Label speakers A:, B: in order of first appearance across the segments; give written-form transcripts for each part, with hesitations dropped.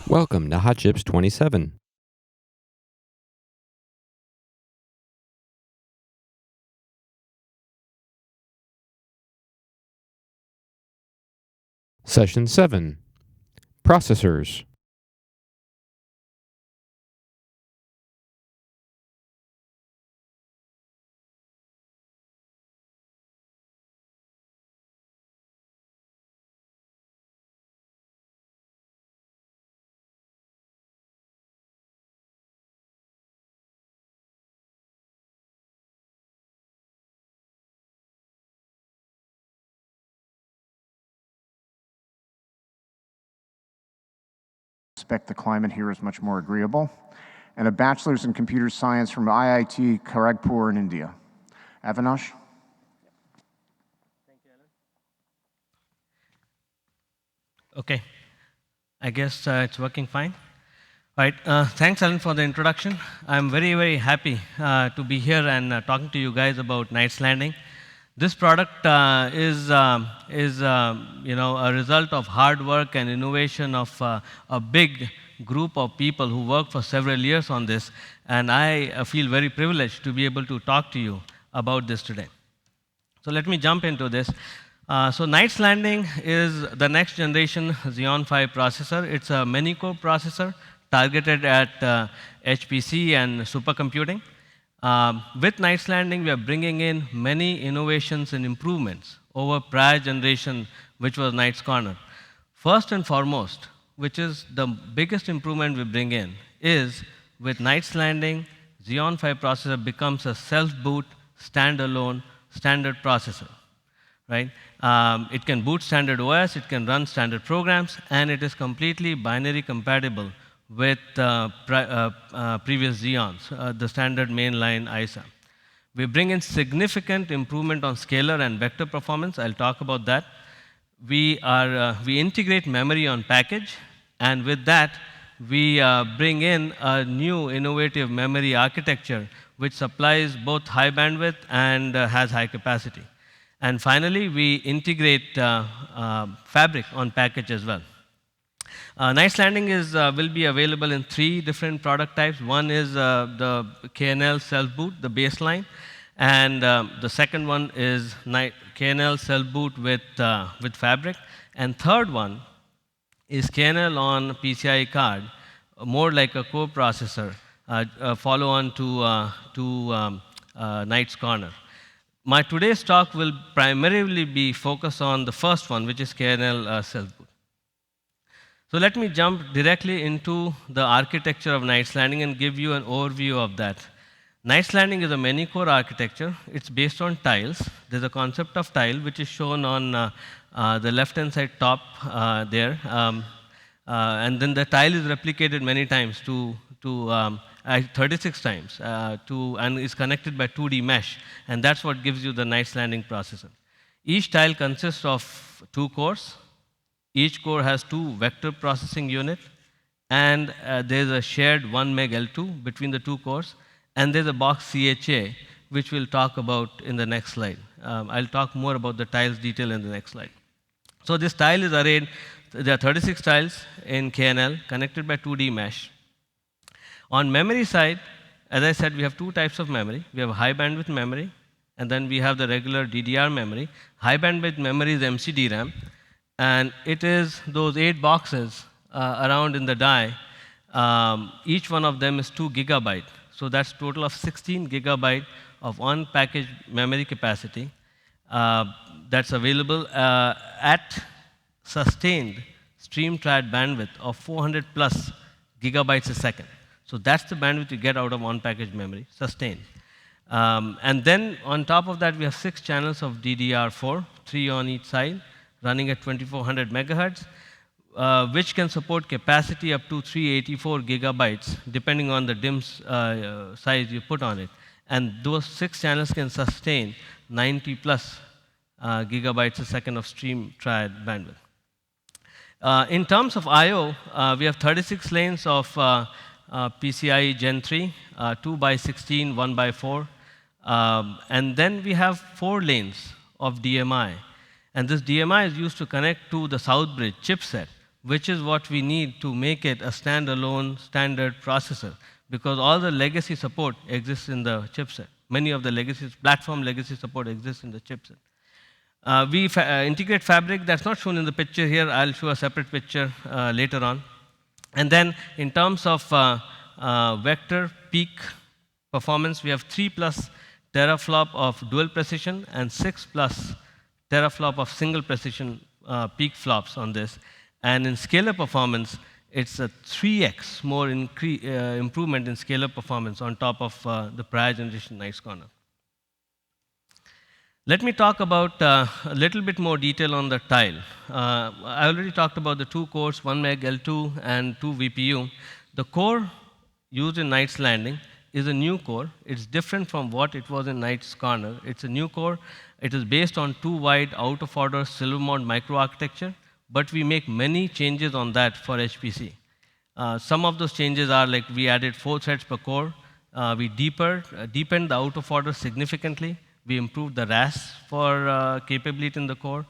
A: Welcome to Hot Chips 27. Session 7. Processors.
B: Expect the climate here is much more agreeable, and a bachelor's in computer science from IIT Kharagpur in India. Avinash?
C: Thank you, Alan. Okay, I guess it's working fine. All right, thanks, Alan, for the introduction. I'm very, very happy to be here and talking to you guys about Knight's Landing. This product is a result of hard work and innovation of a big group of people who worked for several years on this, and I feel very privileged to be able to talk to you about this today. So let me jump into this. So Knight's Landing is the next generation Xeon 5 processor. It's a many-core processor targeted at HPC and supercomputing. With Knight's Landing, we are bringing in many innovations and improvements over prior generation, which was Knight's Corner. First and foremost, which is the biggest improvement we bring in, is with Knight's Landing, Xeon 5 processor becomes a self-boot, standalone, standard processor. Right? It can boot standard OS, it can run standard programs, and it is completely binary compatible with previous Xeons, the standard mainline ISA. We bring in significant improvement on scalar and vector performance. I'll talk about that. We integrate memory on package, and with that, we bring in a new innovative memory architecture which supplies both high bandwidth and has high capacity. And finally, we integrate fabric on package as well. Knight's Landing will be available in 3 different product types. One is the KNL self-boot, the baseline, and the second one is KNL self-boot with fabric, and third one is KNL on PCI card, more like a core processor, follow on to Knight's Corner. My today's talk will primarily be focused on the first one, which is KNL self-boot. So let me jump directly into the architecture of Knight's Landing and give you an overview of that. Knight's Landing is a many-core architecture. It's based on tiles. There's a concept of tile, which is shown on the left-hand side top there. And then the tile is replicated many times 36 times, and is connected by 2D mesh. And that's what gives you the Knight's Landing processor. Each tile consists of 2 cores. Each core has 2 vector processing units, and there's a shared 1 meg L2 between the 2 cores, and there's a box CHA, which we'll talk about in the next slide. I'll talk more about the tiles detail in the next slide. So this tile is arrayed, there are 36 tiles in KNL connected by 2D mesh. On memory side, as I said, we have 2 types of memory. We have high bandwidth memory, and then we have the regular DDR memory. High bandwidth memory is MCDRAM. And it is those 8 boxes around in the die. Each one of them is 2 GB. So that's a total of 16 GB of on-package memory capacity that's available at sustained stream-tried bandwidth of 400 plus gigabytes a second. So that's the bandwidth you get out of on-package memory, sustained. And then on top of that, we have 6 channels of DDR4, 3 on each side, running at 2400 megahertz, which can support capacity up to 384 gigabytes, depending on the DIMM's size you put on it. And those 6 channels can sustain 90 plus gigabytes a second of stream-tried bandwidth. In terms of I/O, we have 36 lanes of PCIe Gen 3, 2 by 16, 1 by 4. And then we have 4 lanes of DMI. And this DMI is used to connect to the South Bridge chipset, which is what we need to make it a standalone standard processor, because all the legacy support exists in the chipset. Many of the platform legacy support exists in the chipset. We integrate fabric. That's not shown in the picture here. I'll show a separate picture later on. And then in terms of vector peak performance, we have 3+ teraflop of dual precision and 6+ teraflop of single precision peak flops on this. And in scalar performance, it's a 3x more improvement in scalar performance on top of the prior generation Knights Corner. Let me talk about a little bit more detail on the tile. I already talked about the 2 cores, 1 meg L2 and 2 VPU. The core used in Knight's Landing is a new core. It's different from what it was in Knight's Corner. It's a new core. It is based on 2 wide out-of-order Silvermont microarchitecture, but we make many changes on that for HPC. Some of those changes are like we added 4 threads per core. We deepened the out-of-order significantly. We improved the RAS for capability in the core.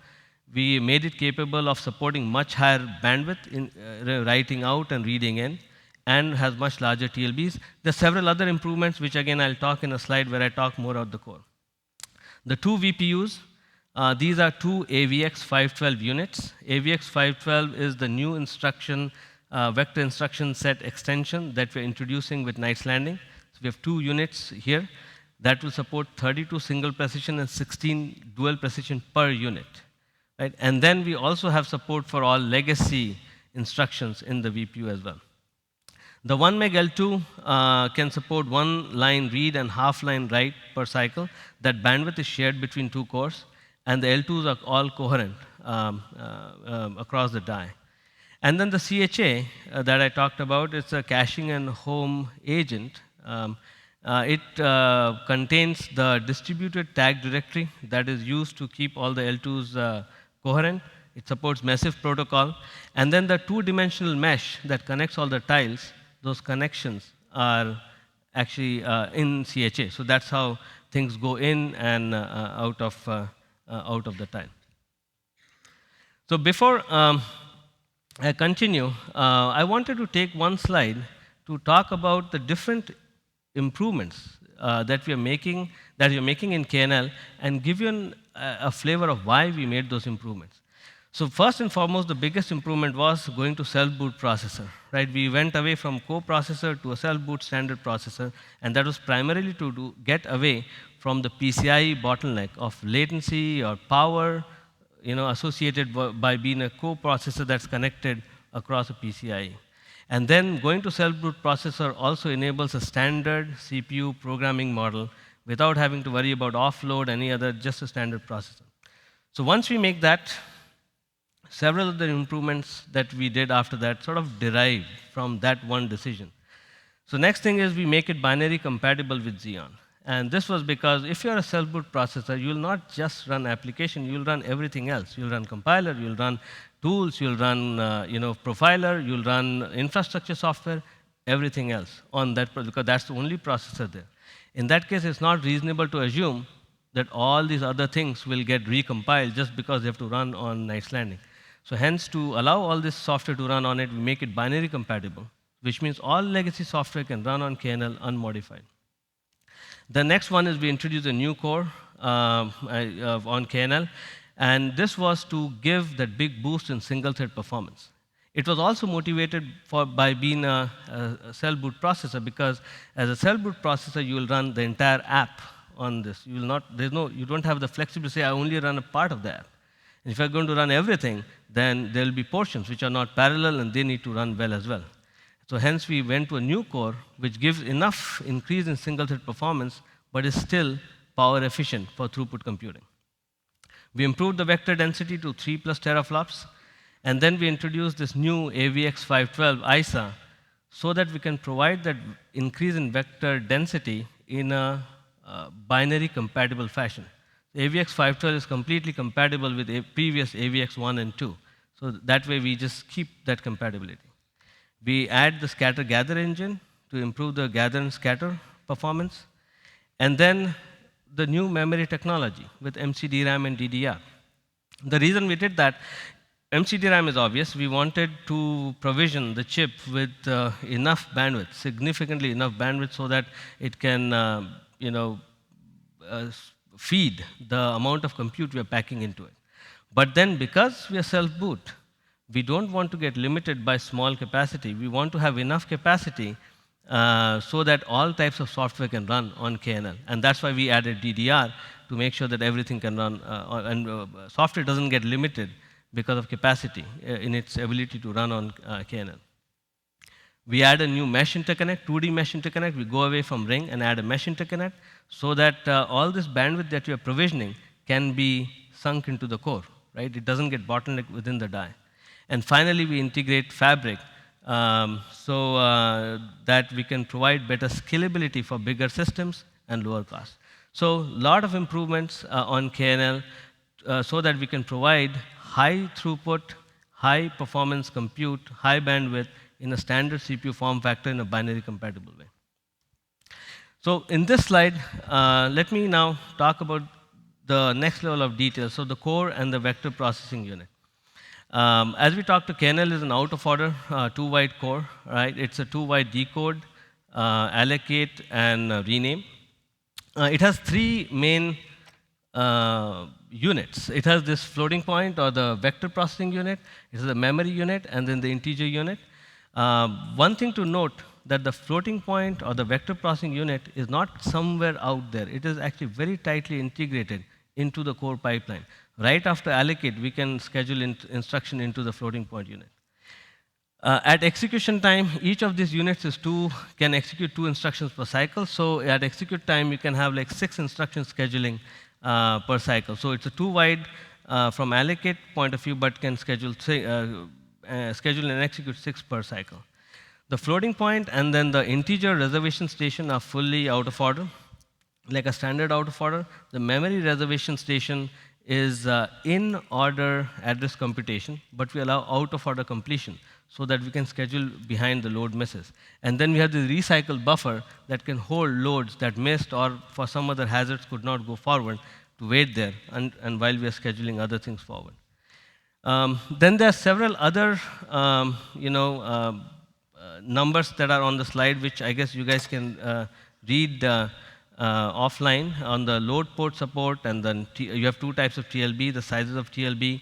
C: We made it capable of supporting much higher bandwidth in writing out and reading in, and has much larger TLBs. There are several other improvements, which again I'll talk in a slide where I talk more about the core. The 2 VPUs, these are 2 AVX512 units. AVX512 is the new vector instruction set extension that we're introducing with Knight's Landing. So we have 2 units here that will support 32 single precision and 16 dual precision per unit. Right? And then we also have support for all legacy instructions in the VPU as well. The 1 meg L2 can support 1 line read and half line write per cycle. That bandwidth is shared between 2 cores, and the L2s are all coherent across the die. And then the CHA that I talked about, it's a caching and home agent. It contains the distributed tag directory that is used to keep all the L2s coherent. It supports massive protocol. And then the 2-dimensional mesh that connects all the tiles, those connections are actually in CHA. So that's how things go in and out of the tile. So before I continue, I wanted to take one slide to talk about the different improvements that you're making in KNL, and give you a flavor of why we made those improvements. So first and foremost, the biggest improvement was going to self-boot processor. Right? We went away from co-processor to a self-boot standard processor, and that was primarily to get away from the PCIe bottleneck of latency or power, associated by being a co-processor that's connected across a PCIe. And then going to self-boot processor also enables a standard CPU programming model without having to worry about offload, just a standard processor. So once we make that, several of the improvements that we did after that sort of derived from that one decision. So next thing is we make it binary compatible with Xeon. And this was because if you're a self-boot processor, you'll not just run application, you'll run everything else. You'll run compiler, you'll run tools, you'll run profiler, you'll run infrastructure software, everything else on that, because that's the only processor there. In that case, it's not reasonable to assume that all these other things will get recompiled just because they have to run on Knight's Landing. So hence, to allow all this software to run on it, we make it binary compatible, which means all legacy software can run on KNL unmodified. The next one is we introduce a new core on KNL, and this was to give that big boost in single-thread performance. It was also motivated by being a cell-boot processor, because as a cell-boot processor, you will run the entire app on this. You don't have the flexibility to say, I only run a part of the app. And if you're going to run everything, then there will be portions which are not parallel, and they need to run well as well. So hence, we went to a new core, which gives enough increase in single-thread performance, but is still power efficient for throughput computing. We improved the vector density to 3+ teraflops, and then we introduced this new AVX512 ISA, so that we can provide that increase in vector density in a binary compatible fashion. AVX512 is completely compatible with previous AVX1 and 2. So that way, we just keep that compatibility. We add the scatter-gather engine to improve the gather and scatter performance. And then the new memory technology with MCDRAM and DDR. The reason we did that, MCDRAM is obvious. We wanted to provision the chip with enough bandwidth, significantly enough bandwidth, so that it can, feed the amount of compute we are packing into it. But then, because we are self-boot, we don't want to get limited by small capacity. We want to have enough capacity so that all types of software can run on KNL. And that's why we added DDR, to make sure that everything can run, software doesn't get limited because of capacity in its ability to run on KNL. We add a new mesh interconnect, 2D mesh interconnect. We go away from ring and add a mesh interconnect, so that all this bandwidth that you are provisioning can be sunk into the core, right? It doesn't get bottlenecked within the die. And finally, we integrate fabric so that we can provide better scalability for bigger systems and lower cost. So a lot of improvements on KNL so that we can provide high throughput, high performance compute, high bandwidth in a standard CPU form factor in a binary compatible way. So in this slide, let me now talk about the next level of detail, so the core and the vector processing unit. As we talked, KNL is an out-of-order 2-wide core, right? It's a 2-wide decode, allocate, and rename. It has 3 main units. It has this floating point, or the vector processing unit. It has a memory unit, and then the integer unit. One thing to note, that the floating point or the vector processing unit is not somewhere out there. It is actually very tightly integrated into the core pipeline. Right after allocate, we can schedule instruction into the floating point unit. At execution time, each of these units can execute 2 instructions per cycle. So at execute time, you can have like 6 instruction scheduling per cycle. So it's a 2-wide from allocate point of view, but can schedule and execute 6 per cycle. The floating point and then the integer reservation station are fully out of order, like a standard out of order. The memory reservation station is in order address computation, but we allow out of order completion so that we can schedule behind the load misses. And then we have the recycle buffer that can hold loads that missed or for some other hazards could not go forward, to wait there and while we are scheduling other things forward. Then there are several other numbers that are on the slide, which I guess you guys can read offline on the load port support, and then you have 2 types of TLB, the sizes of TLB.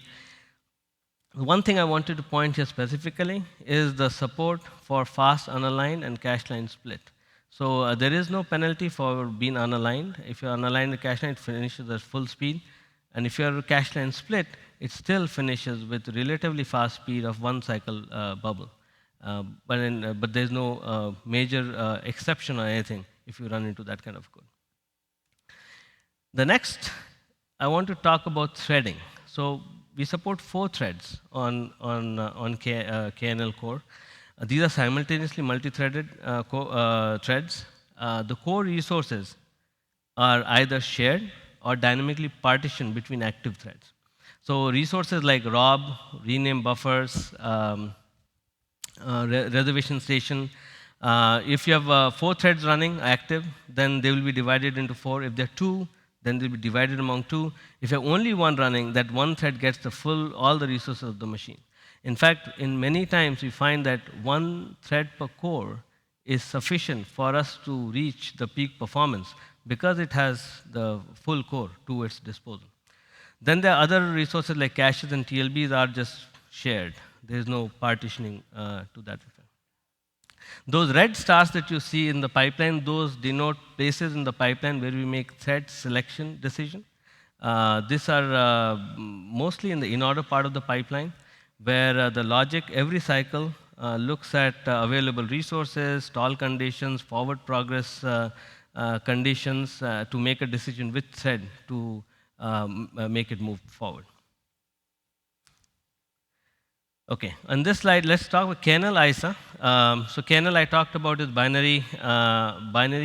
C: One thing I wanted to point here specifically is the support for fast unaligned and cache line split. So there is no penalty for being unaligned. If you're unaligned the cache line, it finishes at full speed. And if you're cache line split, it still finishes with relatively fast speed of 1 cycle bubble. But there's no major exception or anything if you run into that kind of code. The next, I want to talk about threading. So we support 4 threads on KNL core. These are simultaneously multi-threaded threads. The core resources are either shared or dynamically partitioned between active threads. So resources like ROB, rename buffers, reservation station. If you have 4 threads running active, then they will be divided into 4. If there are 2, then they'll be divided among 2. If you have only 1 running, that 1 thread gets all the resources of the machine. In fact, in many times we find that 1 thread per core is sufficient for us to reach the peak performance because it has the full core to its disposal. Then there are other resources like caches and TLBs are just shared. There is no partitioning to that effect. Those red stars that you see in the pipeline, those denote places in the pipeline where we make thread selection decision. These are mostly in the in-order part of the pipeline, where the logic every cycle looks at available resources, stall conditions, forward progress conditions to make a decision which thread to make it move forward. Okay, on this slide, let's talk about KNL ISA. So KNL I talked about is binary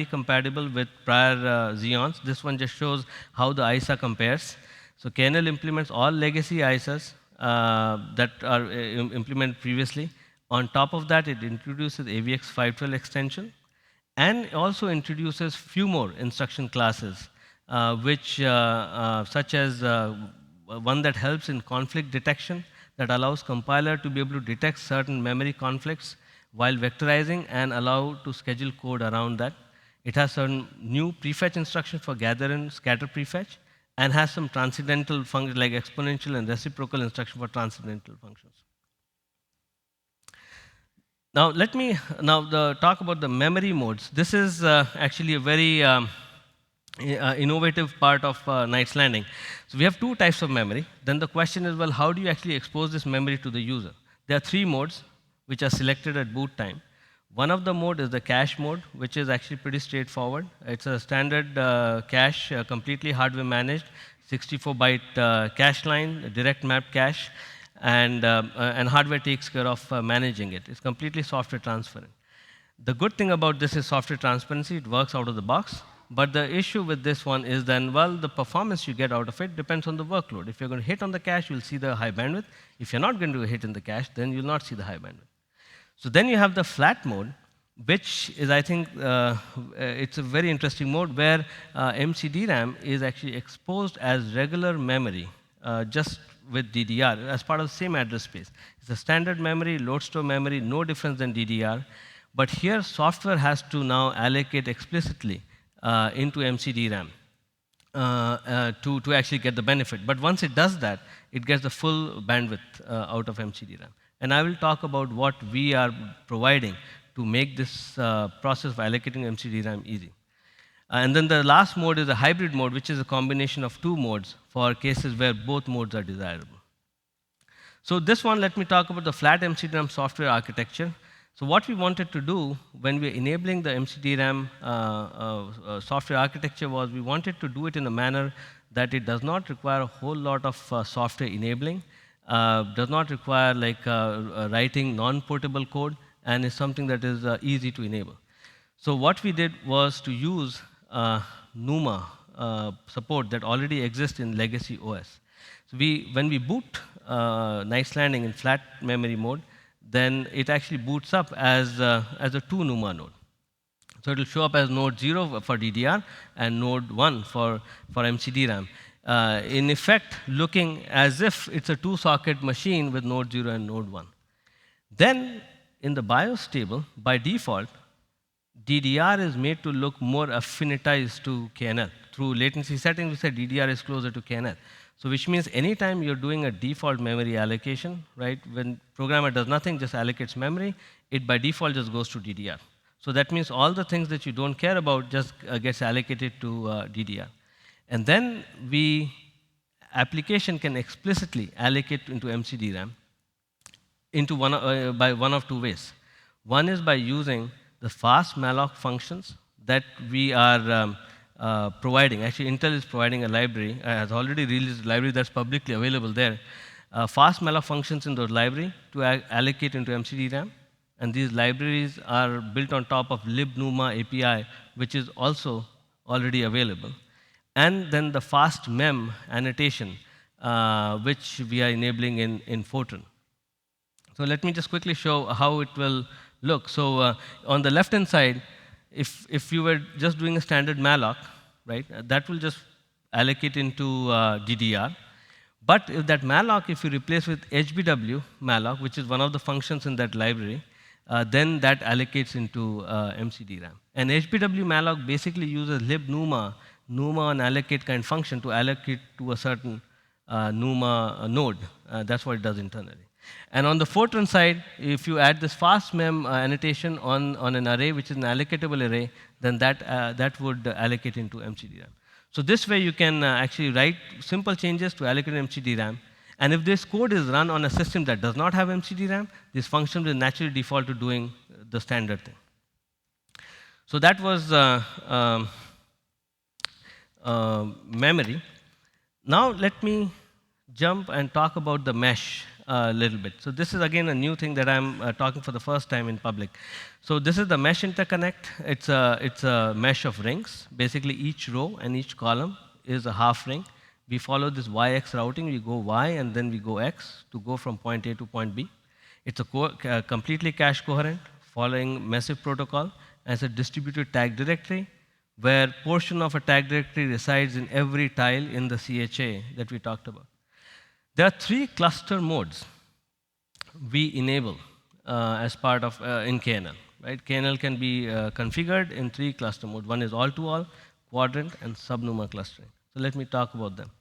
C: compatible with prior Xeons. This one just shows how the ISA compares. So KNL implements all legacy ISAs that are implemented previously. On top of that, it introduces AVX512 extension and also introduces few more instruction classes, such as one that helps in conflict detection. that allows compiler to be able to detect certain memory conflicts while vectorizing and allow to schedule code around that. It has certain new prefetch instructions for gather and scatter prefetch, and has some transcendental functions like exponential and reciprocal instruction for transcendental functions. Now, let me talk about the memory modes. This is actually a very innovative part of Knight's Landing. So we have two types of memory. Then the question is, well, how do you actually expose this memory to the user? There are three modes which are selected at boot time. One of the mode is the cache mode, which is actually pretty straightforward. It's a standard cache, completely hardware managed, 64-byte cache line, direct map cache, and hardware takes care of managing it. It's completely software transparent. The good thing about this is software transparency. It works out of the box. But the issue with this one is then, well, the performance you get out of it depends on the workload. If you're going to hit on the cache, you'll see the high bandwidth. If you're not going to hit in the cache, then you'll not see the high bandwidth. So then you have the flat mode, which is, I think, it's a very interesting mode where MCDRAM is actually exposed as regular memory, just with DDR, as part of the same address space. It's a standard memory, load store memory, no different than DDR. But here, software has to now allocate explicitly into MCDRAM to actually get the benefit. But once it does that, it gets the full bandwidth out of MCDRAM. And I will talk about what we are providing to make this process of allocating MCDRAM easy. And then the last mode is a hybrid mode, which is a combination of two modes for cases where both modes are desirable. So this one, let me talk about the flat MCDRAM software architecture. So what we wanted to do when we were enabling the MCDRAM software architecture was we wanted to do it in a manner that it does not require a whole lot of software enabling, does not require like writing non-portable code, and is something that is easy to enable. So what we did was to use NUMA support that already exists in legacy OS. So when we boot Knight's Landing in flat memory mode, then it actually boots up as a 2 NUMA node. So it will show up as node 0 for DDR and node 1 for MCDRAM. In effect, looking as if it's a 2-socket machine with node 0 and node 1. Then, in the BIOS table, by default, DDR is made to look more affinitized to KNL. Through latency settings, we said DDR is closer to KNL. So which means anytime you're doing a default memory allocation, right, when programmer does nothing, just allocates memory, it by default just goes to DDR. So that means all the things that you don't care about just gets allocated to DDR. And then application can explicitly allocate into MCDRAM into by one of two ways. One is by using the fast malloc functions that we are providing. Actually, Intel is providing a library, has already released a library that's publicly available there. Fast malloc functions in those library to allocate into MCDRAM. And these libraries are built on top of libnuma API, which is also already available. And then the fast mem annotation, which we are enabling in Fortran. So let me just quickly show how it will look. So on the left-hand side, if you were just doing a standard malloc, right, that will just allocate into DDR. But if that malloc, if you replace with HBW malloc, which is one of the functions in that library, then that allocates into MCDRAM. And HBW malloc basically uses libnuma, NUMA and allocate kind function to allocate to a certain NUMA node. That's what it does internally. And on the Fortran side, if you add this fast mem annotation on an array, which is an allocatable array, then that would allocate into MCDRAM. So this way you can actually write simple changes to allocate MCDRAM. And if this code is run on a system that does not have MCDRAM, this function will naturally default to doing the standard thing. So that was memory. Now let me jump and talk about the mesh a little bit. So this is again a new thing that I'm talking for the first time in public. So this is the mesh interconnect. It's a mesh of rings. Basically, each row and each column is a half ring. We follow this YX routing. We go Y and then we go X to go from point A to point B. It's a completely cache coherent, following massive protocol, as a distributed tag directory, where portion of a tag directory resides in every tile in the CHA that we talked about. There are 3 cluster modes we enable as part of in KNL. Right? KNL can be configured in 3 cluster modes. One is all-to-all, quadrant, and subnuma clustering. So let me talk about them.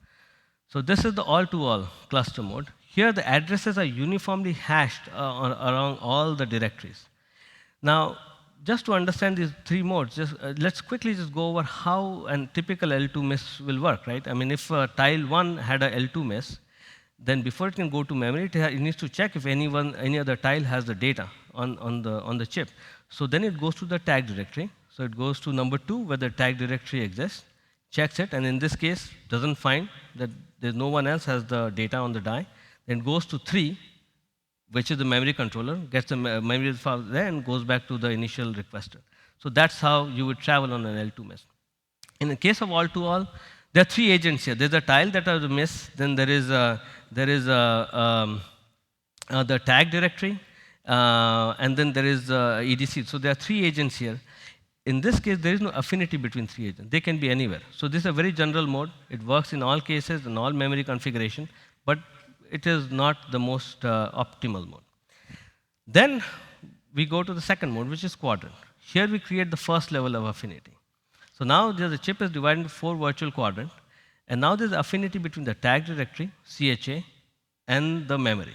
C: So this is the all-to-all cluster mode. Here the addresses are uniformly hashed around all the directories. Now, just to understand these 3 modes, let's quickly just go over how a typical L2 miss will work, right? I mean, if tile 1 had a L2 miss, then before it can go to memory, it needs to check if any other tile has the data on the chip. So then it goes to the tag directory. So it goes to number 2, where the tag directory exists, checks it, and in this case, doesn't find that there's no one else has the data on the die. Then it goes to 3, which is the memory controller, gets the memory file there, and goes back to the initial requester. So that's how you would travel on an L2 miss. In the case of all-to-all, there are 3 agents here. There's a tile that are the miss, then there is the tag directory, and then there is EDC. So there are 3 agents here. In this case, there is no affinity between 3 agents. They can be anywhere. So this is a very general mode. It works in all cases, in all memory configuration, but it is not the most optimal mode. Then we go to the second mode, which is quadrant. Here we create the first level of affinity. So now the chip is divided into 4 virtual quadrants, and now there's affinity between the tag directory, CHA, and the memory.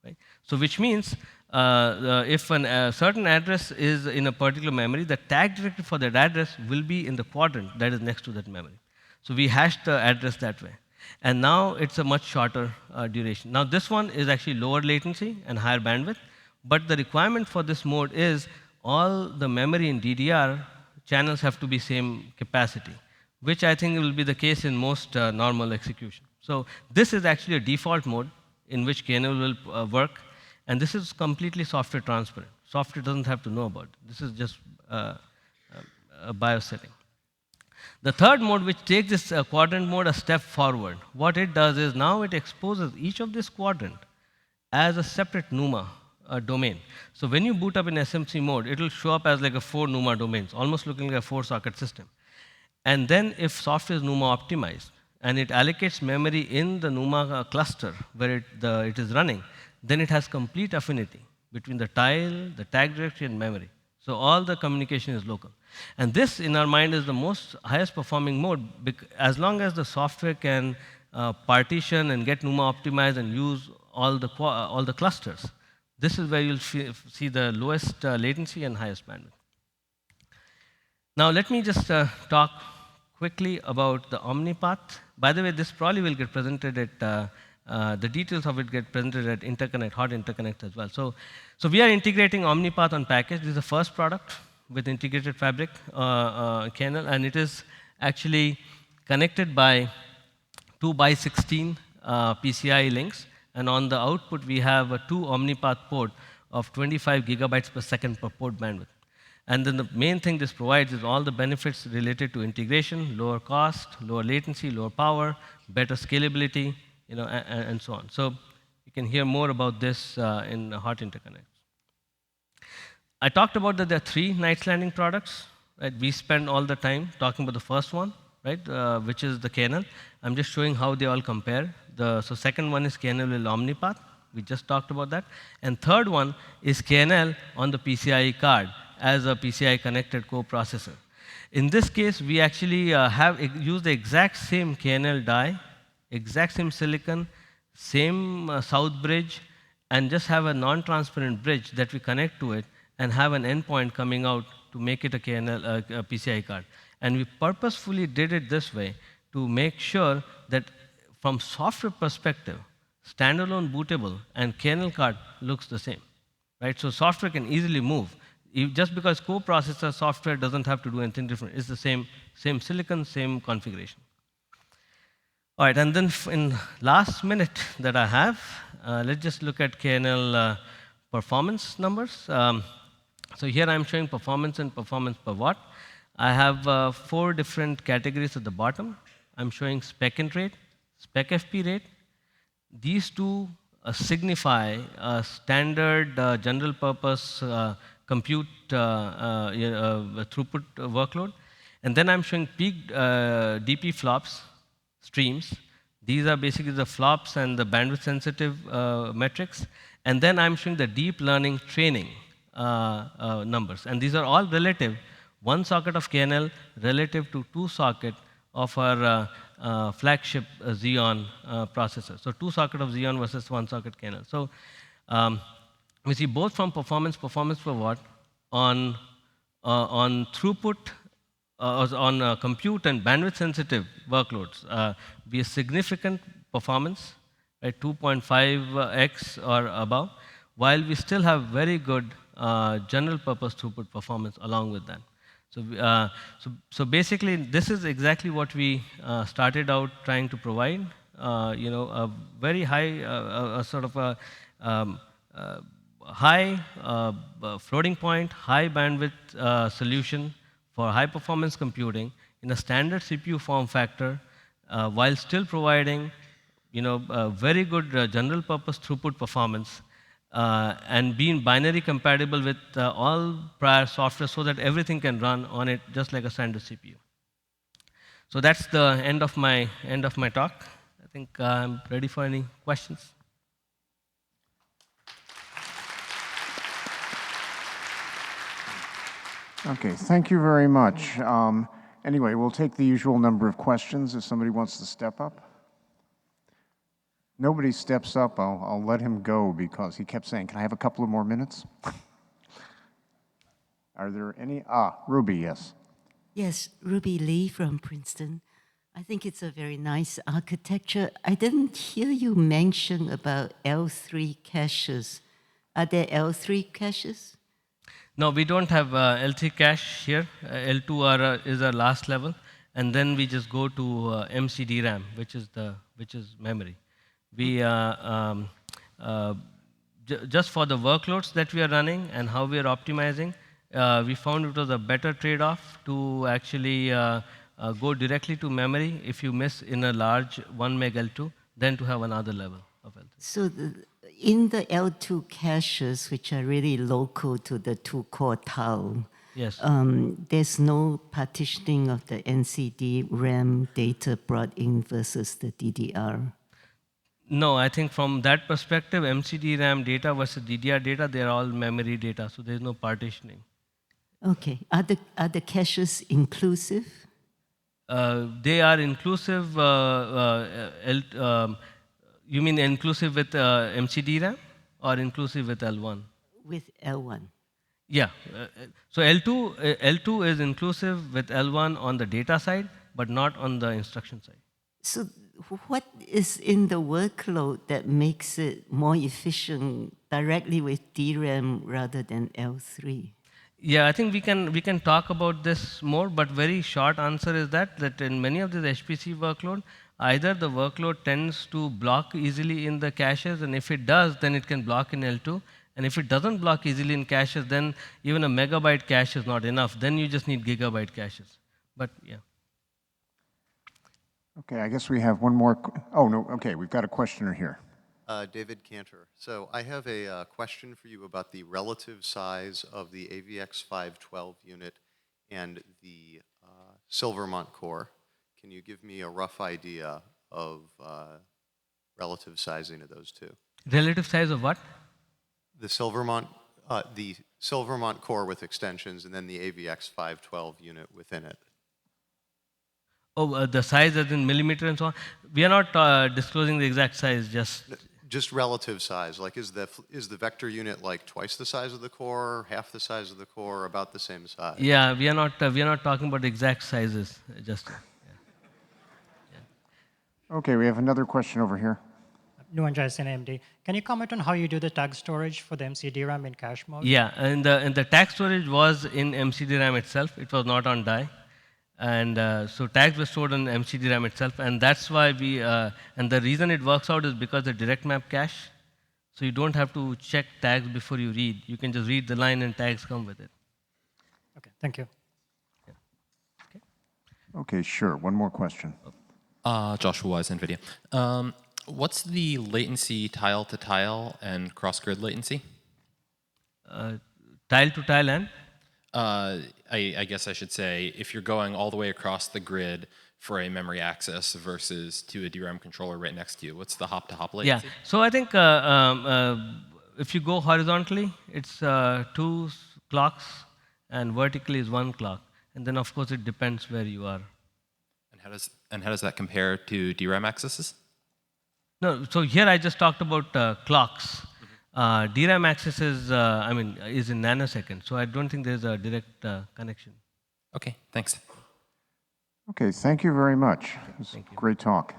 C: Right? So which means if a certain address is in a particular memory, the tag directory for that address will be in the quadrant that is next to that memory. So we hash the address that way. And now it's a much shorter duration. Now this one is actually lower latency and higher bandwidth, but the requirement for this mode is all the memory in DDR channels have to be same capacity, which I think will be the case in most normal execution. So this is actually a default mode in which KNL will work, and this is completely software transparent. Software doesn't have to know about it. This is just a BIOS setting. The third mode, which takes this quadrant mode a step forward, what it does is now it exposes each of this quadrant as a separate NUMA domain. So when you boot up in SMC mode, it will show up as like a 4 NUMA domains, almost looking like a 4-socket system. And then if software is NUMA optimized, and it allocates memory in the NUMA cluster where it is running, then it has complete affinity between the tile, the tag directory, and memory. So all the communication is local. And this, in our mind, is the most highest performing mode, as long as the software can partition and get NUMA optimized and use all the clusters. This is where you'll see the lowest latency and highest bandwidth. Now let me just talk quickly about the OmniPath. By the way, this probably will get presented at the details of it get presented at interconnect, hot interconnect as well. So we are integrating OmniPath on package. This is the first product with integrated fabric kernel, and it is actually connected by 2x16 PCI links. And on the output, we have a 2 OmniPath port of 25 gigabytes per second per port bandwidth. And then the main thing this provides is all the benefits related to integration, lower cost, lower latency, lower power, better scalability, and so on. So you can hear more about this in hot interconnects. I talked about that there are 3 Knights Landing products. Right? We spend all the time talking about the first one, right? Which is the kernel. I'm just showing how they all compare. So second one is kernel with OmniPath. We just talked about that. And third one is kernel on the PCIe card as a PCI connected coprocessor. In this case, we actually use the exact same kernel die, exact same silicon, same south bridge, and just have a non-transparent bridge that we connect to it and have an endpoint coming out to make it a kernel, a PCI card. And we purposefully did it this way to make sure that from software perspective, standalone bootable and kernel card looks the same. Right? So software can easily move. Just because coprocessor software doesn't have to do anything different. It's the same silicon, same configuration. All right, and then in last minute that I have, let's just look at kernel performance numbers. So here I'm showing performance and performance per watt. I have 4 different categories at the bottom. I'm showing spec int rate, spec FP rate. These 2 signify a standard general purpose compute throughput workload. And then I'm showing peak DP flops streams. These are basically the flops and the bandwidth sensitive metrics. And then I'm showing the deep learning training numbers. And these are all relative. One socket of KNL relative to two socket of our flagship Xeon processor. So two socket of Xeon versus one socket KNL. So we see both from performance per watt, on throughput, on compute and bandwidth sensitive workloads, be a significant performance, right, 2.5x or above, while we still have very good general purpose throughput performance along with that. So basically, this is exactly what we started out trying to provide. A very high, sort of a high floating point, high bandwidth solution for high performance computing in a standard CPU form factor, while still providing, very good general purpose throughput performance. And being binary compatible with all prior software so that everything can run on it just like a standard CPU. So that's the end of my talk. I think I'm ready for any questions.
B: Okay, thank you very much. Anyway, we'll take the usual number of questions if somebody wants to step up. Nobody steps up, I'll let him go because he kept saying, can I have a couple of more minutes? Are there any? Ruby, yes.
D: Yes, Ruby Lee from Princeton. I think it's a very nice architecture. I didn't hear you mention about L3 caches. Are there L3 caches?
C: No, we don't have L3 cache here. L2 is our last level, and then we just go to MCDRAM, which is memory. We just for the workloads that we are running and how we are optimizing, we found it was a better trade-off to actually go directly to memory if you miss in a large 1 meg L2 than to have another level of L3.
D: So in the L2 caches, which are really local to the two-core tile,
C: yes,
D: there's no partitioning of the NCD RAM data brought in versus the DDR.
C: No, I think from that perspective, MCD RAM data versus DDR data, they're all memory data, so there's no partitioning.
D: Okay. Are the caches inclusive?
C: They are inclusive. You mean inclusive with MCD RAM or inclusive with L1?
D: With L1.
C: Yeah. So L2 is inclusive with L1 on the data side, but not on the instruction side.
D: So what is in the workload that makes it more efficient directly with DRAM rather than L3?
C: Yeah, I think we can talk about this more, but very short answer is that in many of these HPC workload, either the workload tends to block easily in the caches, and if it does, then it can block in L2. And if it doesn't block easily in caches, then even a megabyte cache is not enough. Then you just need gigabyte caches. But yeah.
B: Okay, I guess we have one more. Oh, no, okay, we've got a questioner here.
E: David Cantor. So I have a question for you about the relative size of the AVX512 unit and the Silvermont core. Can you give me a rough idea of relative sizing of those two?
C: Relative size of what?
E: The Silvermont core with extensions, and then the AVX512 unit within it.
C: Oh, the size as in millimeter and so on. We are not disclosing the exact size.
E: Just relative size. Like, is the vector unit like twice the size of the core, half the size of the core, about the same size?
C: Yeah, we are not talking about exact sizes. Just. Yeah.
B: Okay, we have another question over here.
F: Nuanjai AMD. Can you comment on how you do the tag storage for the MCDRAM in cache mode?
C: Yeah, and the tag storage was in MCDRAM itself. It was not on die. And so tags were stored on MCDRAM itself, and that's why and the reason it works out is because the direct map cache, so you don't have to check tags before you read. You can just read the line and tags come with it.
F: Okay, thank you.
C: Yeah. Okay.
B: Okay, sure, one more question.
G: Joshua Wise, NVIDIA. What's the latency tile to tile and cross-grid latency?
C: Tile to tile and?
G: I guess I should say, if you're going all the way across the grid for a memory access versus to a DRAM controller right next to you, what's the hop-to-hop latency?
C: Yeah, so I think if you go horizontally, it's 2 clocks, and vertically is 1 clock. And then, of course, it depends where you are.
G: And how does that compare to DRAM accesses?
C: No, so here I just talked about clocks. DRAM access is, is in nanoseconds, so I don't think there's a direct connection.
G: Okay, thanks.
B: Okay, thank you very much. It was a great talk.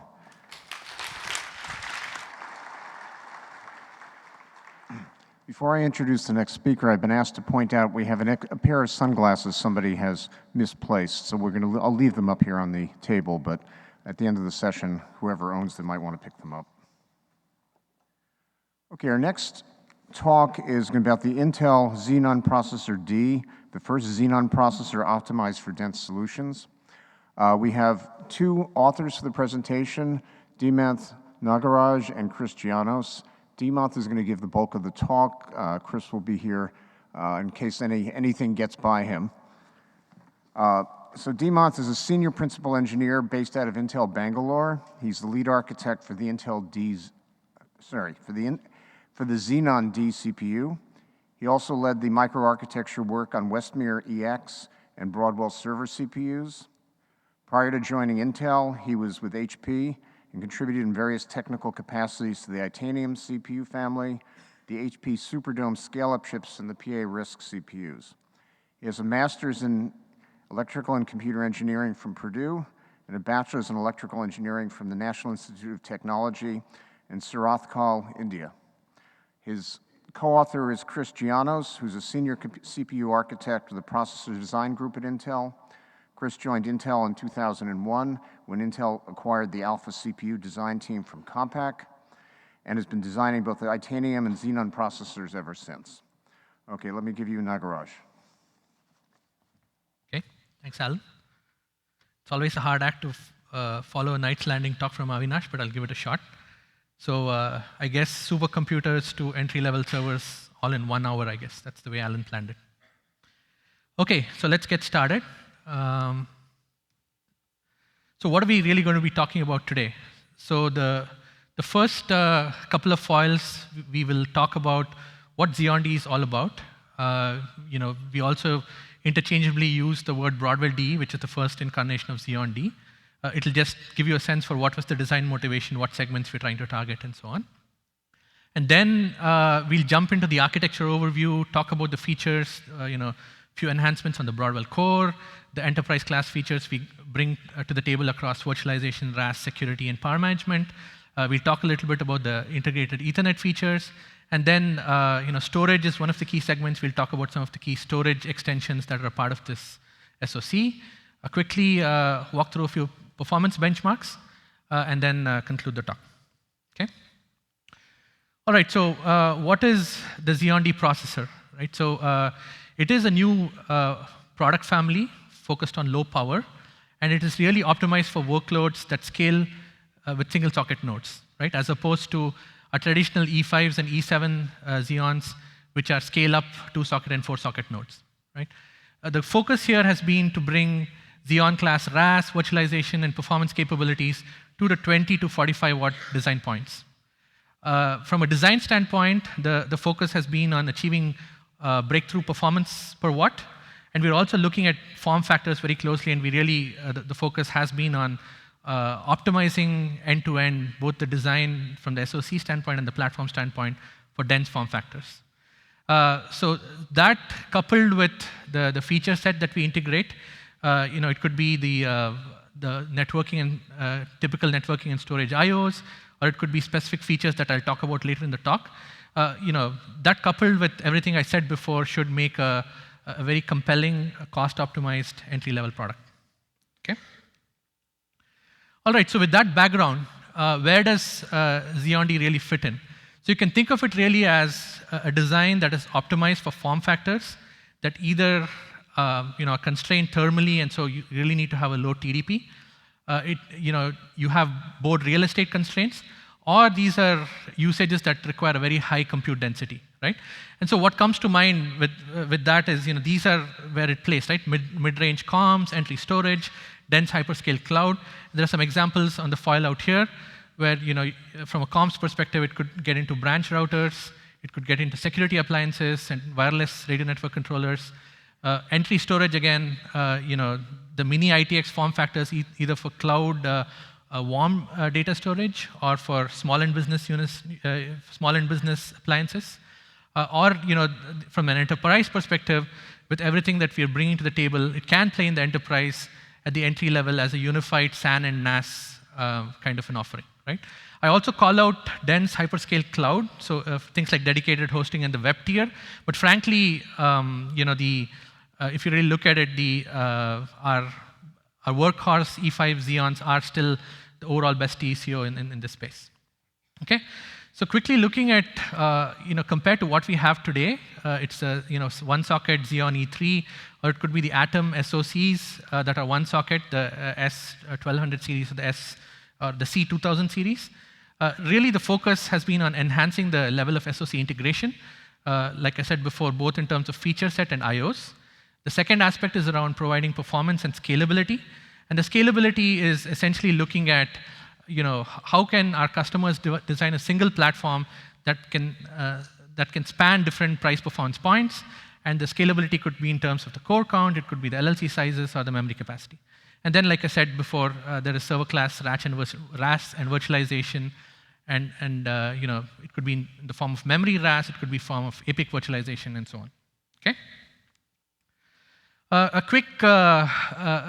B: Before I introduce the next speaker, I've been asked to point out we have a pair of sunglasses somebody has misplaced, so I'll leave them up here on the table, but at the end of the session, whoever owns them might want to pick them up. Okay, our next talk is going to be about the Intel Xeon Processor D, the first Xeon processor optimized for dense solutions. We have 2 authors for the presentation, Dheemanth Nagaraj and Gianos. Dheemanth is going to give the bulk of the talk. Chris will be here in case anything gets by him. So Dheemanth is a senior principal engineer based out of Intel Bangalore. He's the lead architect for the for the Xeon D CPU. He also led the microarchitecture work on Westmere EX and Broadwell server CPUs. Prior to joining Intel, he was with HP and contributed in various technical capacities to the Itanium CPU family, the HP Superdome scale-up chips, and the PA RISC CPUs. He has a master's in electrical and computer engineering from Purdue and a bachelor's in electrical engineering from the National Institute of Technology in Surathkal, India. His co-author is Gianos, who's a senior CPU architect with the processor design group at Intel. Chris joined Intel in 2001 when Intel acquired the Alpha CPU design team from Compaq and has been designing both the Itanium and Xeon processors ever since. Okay, let me give you Nagaraj.
H: Okay, thanks, Alan. It's always a hard act to follow a night's landing talk from Avinash, but I'll give it a shot. So I guess supercomputers to entry-level servers all in 1 hour, I guess. That's the way Alan planned it. Okay, so let's get started. So what are we really going to be talking about today? So the first couple of files, we will talk about what Xeon D is all about. We also interchangeably use the word Broadwell D, which is the first incarnation of Xeon D. It'll just give you a sense for what was the design motivation, what segments we're trying to target, and so on. And then we'll jump into the architecture overview, talk about the features, few enhancements on the Broadwell core, the enterprise class features we bring to the table across virtualization, RAS, security, and power management. We'll talk a little bit about the integrated Ethernet features. And then storage is one of the key segments. We'll talk about some of the key storage extensions that are part of this SoC. Quickly walk through a few performance benchmarks, and then conclude the talk. Okay? All right, so what is the Xeon D processor? Right? So it is a new product family focused on low power, and it is really optimized for workloads that scale with single socket nodes, right? As opposed to our traditional E5s and E7 Xeons, which are scale up 2-socket and 4-socket nodes, right? The focus here has been to bring Xeon class RAS, virtualization, and performance capabilities to the 20 to 45 watt design points. From a design standpoint, the focus has been on achieving breakthrough performance per watt, and we're also looking at form factors very closely, and we really, the focus has been on optimizing end-to-end, both the design from the SoC standpoint and the platform standpoint for dense form factors. So that coupled with the feature set that we integrate, it could be the networking and typical networking and storage IOs, or it could be specific features that I'll talk about later in the talk. That coupled with everything I said before should make a very compelling, cost-optimized entry-level product. Okay. All right. So with that background, where does Xeon D really fit in? So you can think of it really as a design that is optimized for form factors that either are constrained thermally, and so you really need to have a low TDP. You have board real estate constraints, or these are usages that require a very high compute density, right? And so what comes to mind with that is, these are where it plays, right? Mid-range comms, entry storage, dense hyperscale cloud. There are some examples on the file out here where, from a comms perspective, it could get into branch routers, It could get into security appliances and wireless radio network controllers. Entry storage, again, the mini ITX form factors, either for cloud warm data storage or for small and business units, small and business appliances. Or from an enterprise perspective, with everything that we are bringing to the table, it can play in the enterprise at the entry level as a unified SAN and NAS kind of an offering, right? I also call out dense hyperscale cloud, so things like dedicated hosting and the web tier. But frankly, if you really look at it, our workhorse E5 Xeons are still the overall best TCO in this space. Okay, so quickly looking at compared to what we have today, it's a one socket Xeon E3, or it could be the Atom SoCs that are one socket, the S1200 series, or the C2000 series. Really, the focus has been on enhancing the level of SoC integration, like I said before, both in terms of feature set and IOs. The second aspect is around providing performance and scalability. And the scalability is essentially looking at how can our customers design a single platform that can span different price performance points. And the scalability could be in terms of the core count, it could be the LLC sizes, or the memory capacity. And then, like I said before, there is server class RAS and virtualization. And it could be in the form of memory RAS, it could be form of APIC virtualization, and so on. Okay. A quick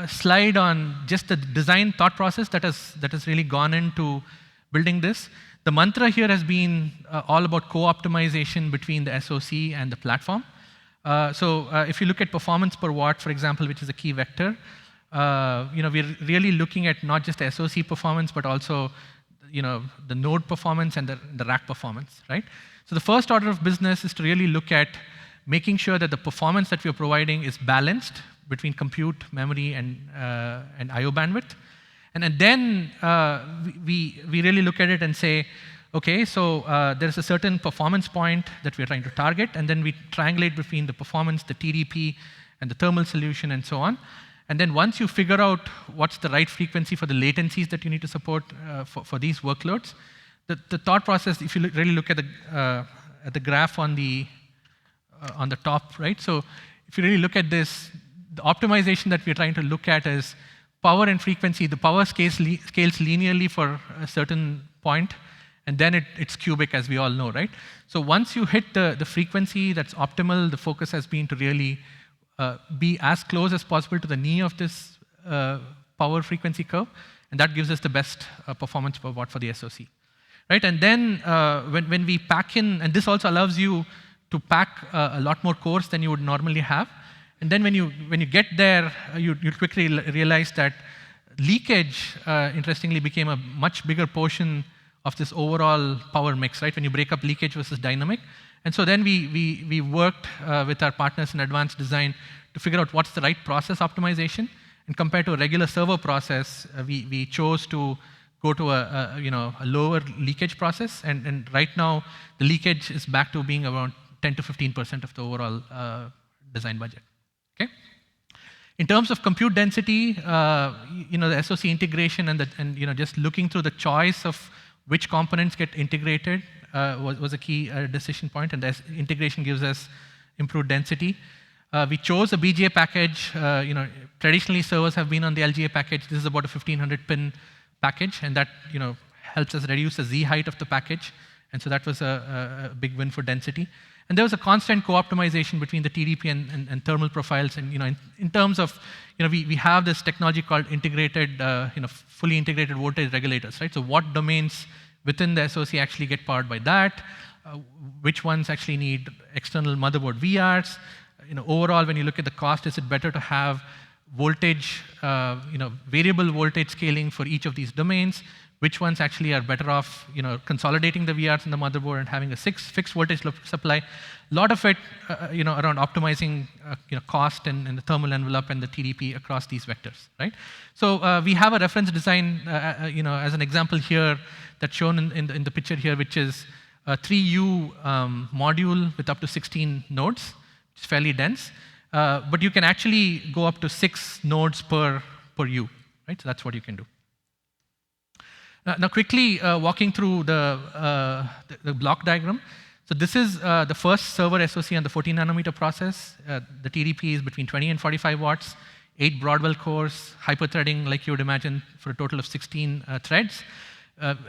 H: slide on just the design thought process that has really gone into building this. The mantra here has been all about co-optimization between the SoC and the platform. So if you look at performance per watt, for example, which is a key vector, we're really looking at not just the SoC performance, but also the node performance and the rack performance, right? So the first order of business is to really look at making sure that the performance that we're providing is balanced between compute, memory, and I/O bandwidth. And then we really look at it and say, okay, so there's a certain performance point that we're trying to target, and then we triangulate between the performance, the TDP, and the thermal solution, and so on. And then once you figure out what's the right frequency for the latencies that you need to support for these workloads, the thought process, if you really look at the graph on the top, right? So if you really look at this, the optimization that we're trying to look at is power and frequency. The power scales linearly for a certain point, and then it's cubic, as we all know, right? So once you hit the frequency that's optimal, the focus has been to really be as close as possible to the knee of this power frequency curve, and that gives us the best performance per watt for the SoC, right? And then when we pack in, and this also allows you to pack a lot more cores than you would normally have. And then when you get there, you quickly realize that leakage, interestingly, became a much bigger portion of this overall power mix, right? When you break up leakage versus dynamic. And so then we worked with our partners in advanced design to figure out what's the right process optimization. And compared to a regular server process, we chose to go to a lower leakage process. And right now, the leakage is back to being around 10 to 15% of the overall design budget. Okay. In terms of compute density, the SoC integration and just looking through the choice of which components get integrated was a key decision point, and the integration gives us improved density. We chose a BGA package. Traditionally servers have been on the LGA package. This is about a 1500 pin package, and that helps us reduce the Z height of the package. And so that was a big win for density. And there was a constant co-optimization between the TDP and thermal profiles. And in terms of, we have this technology called integrated, fully integrated voltage regulators, right? So what domains within the SoC actually get powered by that? Which ones actually need external motherboard VRs? Overall, when you look at the cost, is it better to have voltage, variable voltage scaling for each of these domains? Which ones actually are better off, consolidating the VRs in the motherboard and having a fixed voltage supply? A lot of it, around optimizing, cost and the thermal envelope and the TDP across these vectors, right? So we have a reference design, as an example here that's shown in the picture here, which is a 3U module with up to 16 nodes. It's fairly dense, but you can actually go up to 6 nodes per U, right? So that's what you can do. Now quickly walking through the block diagram. So this is the first server SoC on the 14 nanometer process. The TDP is between 20 and 45 watts, 8 Broadwell cores, hyper-threading like you would imagine for a total of 16 threads.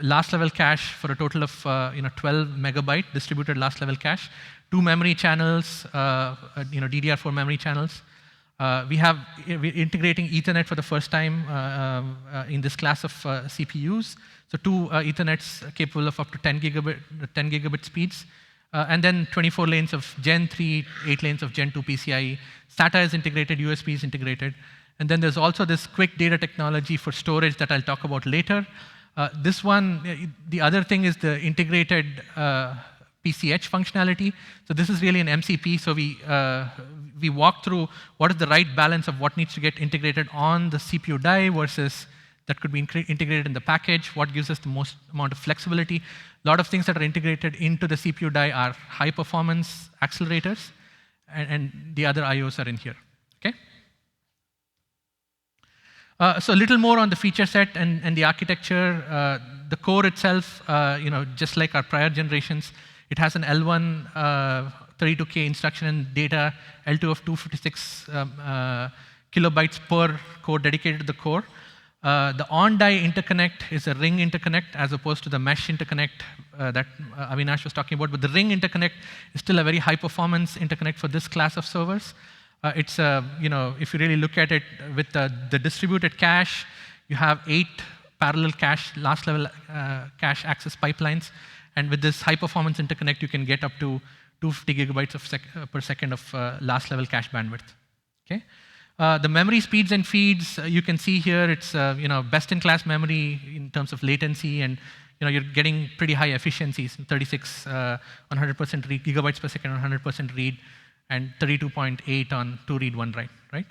H: Last level cache for a total of 12 megabyte distributed last level cache, 2 memory channels, DDR4 memory channels. We're integrating Ethernet for the first time in this class of CPUs. So 2 Ethernets capable of up to 10 gigabit speeds. And then 24 lanes of Gen 3, 8 lanes of Gen 2 PCIe. SATA is integrated, USB is integrated. And then there's also this quick data technology for storage that I'll talk about later. This one, the other thing is the integrated PCH functionality. So this is really an MCP. So we walk through what is the right balance of what needs to get integrated on the CPU die versus that could be integrated in the package, what gives us the most amount of flexibility. A lot of things that are integrated into the CPU die are high-performance accelerators, and the other IOs are in here. Okay? So a little more on the feature set and the architecture. The core itself, just like our prior generations, it has an L1 32K instruction and data, L2 of 256 kilobytes per core dedicated to the core. The on-die interconnect is a ring interconnect as opposed to the mesh interconnect that Avinash was talking about. But the ring interconnect is still a very high-performance interconnect for this class of servers. It's if you really look at it with the distributed cache, you have 8 parallel cache, last level cache access pipelines. And with this high-performance interconnect, you can get up to 250 gigabytes per second of last level cache bandwidth. Okay. The memory speeds and feeds, you can see here, it's best-in-class memory in terms of latency, and you're getting pretty high efficiencies, 36 100% read, gigabytes per second on 100% read, and 32.8 on 2 read, 1 write, right?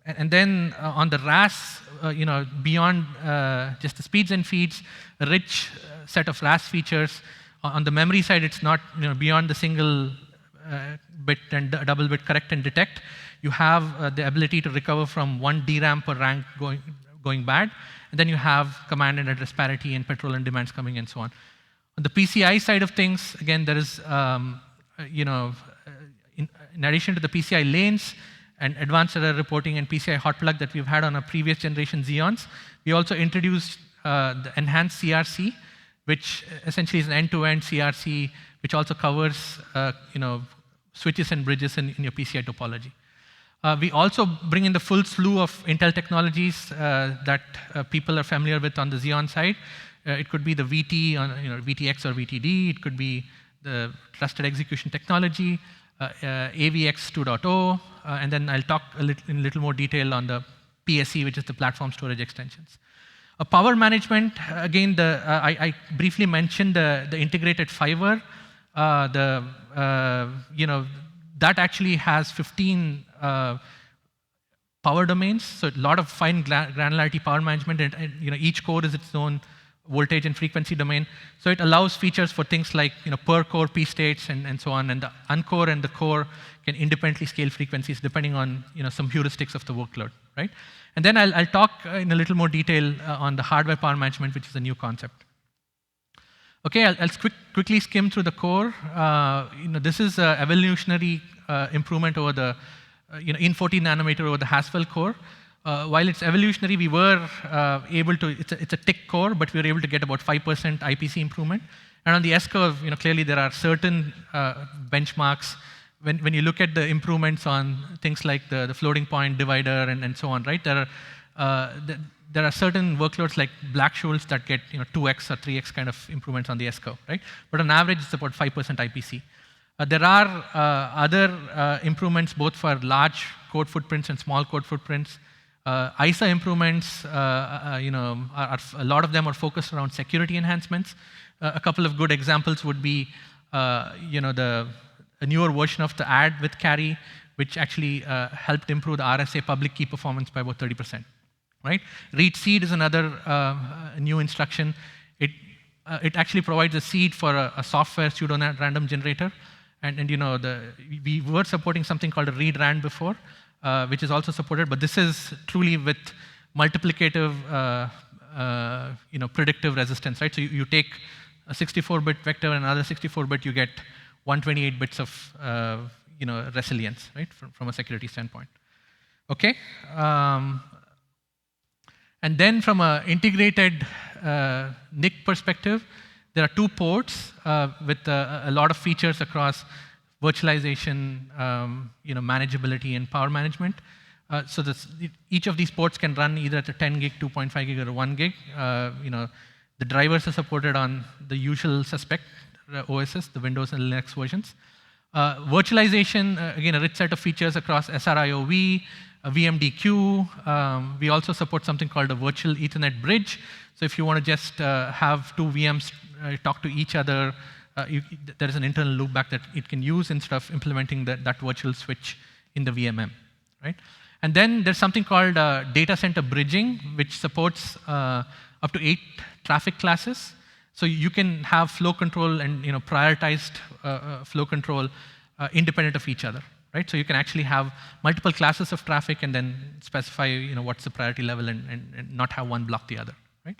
H: And then on the RAS, beyond just the speeds and feeds, a rich set of RAS features. On the memory side, it's not beyond the single bit and double bit correct and detect. You have the ability to recover from 1 DRAM per rank going bad, and then you have command and address parity and petrol and demands coming and so on. On the PCI side of things, again, there is, in addition to the PCI lanes and advanced error reporting and PCI hot plug that we've had on our previous generation Xeons, we also introduced the enhanced CRC, which essentially is an end-to-end CRC, which also covers, switches and bridges in your PCI topology. We also bring in the full slew of Intel technologies that people are familiar with on the Xeon side. It could be the VT, VTX or VTD. It could be the trusted execution technology, AVX 2.0, and then I'll talk in a little more detail on the PSE, which is the platform storage extensions. Power management, again, I briefly mentioned the integrated fiber. That actually has 15 power domains, so a lot of fine granularity power management, and each core is its own voltage and frequency domain. So it allows features for things like per core P states and so on, and the uncore and the core can independently scale frequencies depending on some heuristics of the workload, right? And then I'll talk in a little more detail on the hardware power management, which is a new concept. Okay, I'll quickly skim through the core. This is an evolutionary improvement over the in 14 nanometer over the Haswell core. While it's evolutionary, we were able to, it's a tick core, but we were able to get about 5% IPC improvement. And on the S-curve, clearly there are certain benchmarks. When you look at the improvements on things like the floating point divider and so on, right? There are certain workloads like Black-Scholes that get 2x or 3x kind of improvements on the S-curve, right? But on average, it's about 5% IPC. There are other improvements both for large code footprints and small code footprints. ISA improvements, a lot of them are focused around security enhancements. A couple of good examples would be, a newer version of the add with carry, which actually helped improve the RSA public key performance by about 30%. Right? Read seed is another new instruction. It actually provides a seed for a software pseudo-random generator, and we were supporting something called a read ran before, which is also supported, but this is truly with multiplicative, predictive resistance, right? So you take a 64-bit vector and another 64-bit, you get 128 bits of resilience, right, from a security standpoint. Okay. And then from an integrated NIC perspective, there are 2 ports with a lot of features across virtualization, manageability, and power management. So each of these ports can run either at a 10 gig, 2.5 gig, or 1 gig. The drivers are supported on the usual suspect OSs, the Windows and Linux versions. Virtualization, again, a rich set of features across SRIOV, VMDQ. We also support something called a virtual Ethernet bridge. So if you want to just have 2 VMs talk to each other, there is an internal loopback that it can use instead of implementing that virtual switch in the VMM, right? And then there's something called data center bridging, which supports up to 8 traffic classes. So you can have flow control and prioritized flow control independent of each other, right? So you can actually have multiple classes of traffic and then specify what's the priority level and not have one block the other, right?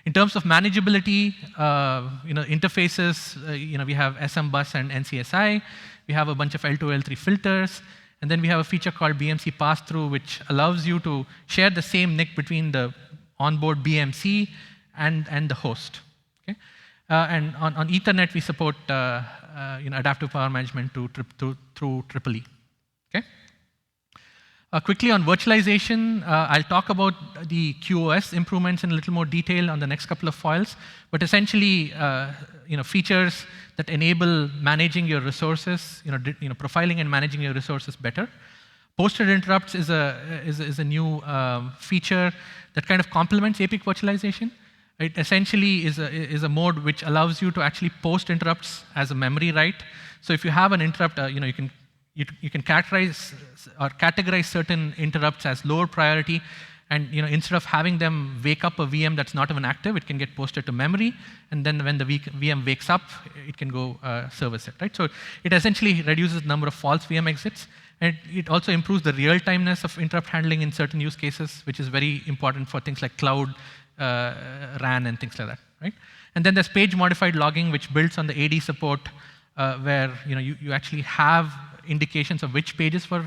H: In terms of manageability, interfaces, we have SM bus and NCSI. We have a bunch of L2, L3 filters. And then we have a feature called BMC pass-through, which allows you to share the same NIC between the onboard BMC and the host. Okay? And on Ethernet, we support adaptive power management through EEE. Okay? Quickly on virtualization, I'll talk about the QoS improvements in a little more detail on the next couple of files. But essentially, features that enable managing your resources, profiling and managing your resources better. Posted interrupts is a new feature that kind of complements APIC virtualization. It essentially is a mode which allows you to actually post interrupts as a memory write. So if you have an interrupt, you can categorize certain interrupts as lower priority, and instead of having them wake up a VM that's not even active, it can get posted to memory, and then when the VM wakes up, it can go service it, right? So it essentially reduces the number of false VM exits, and it also improves the real-timeness of interrupt handling in certain use cases, which is very important for things like cloud, RAN, and things like that, right? And then there's page-modified logging, which builds on the AD support, where you actually have indications of which pages were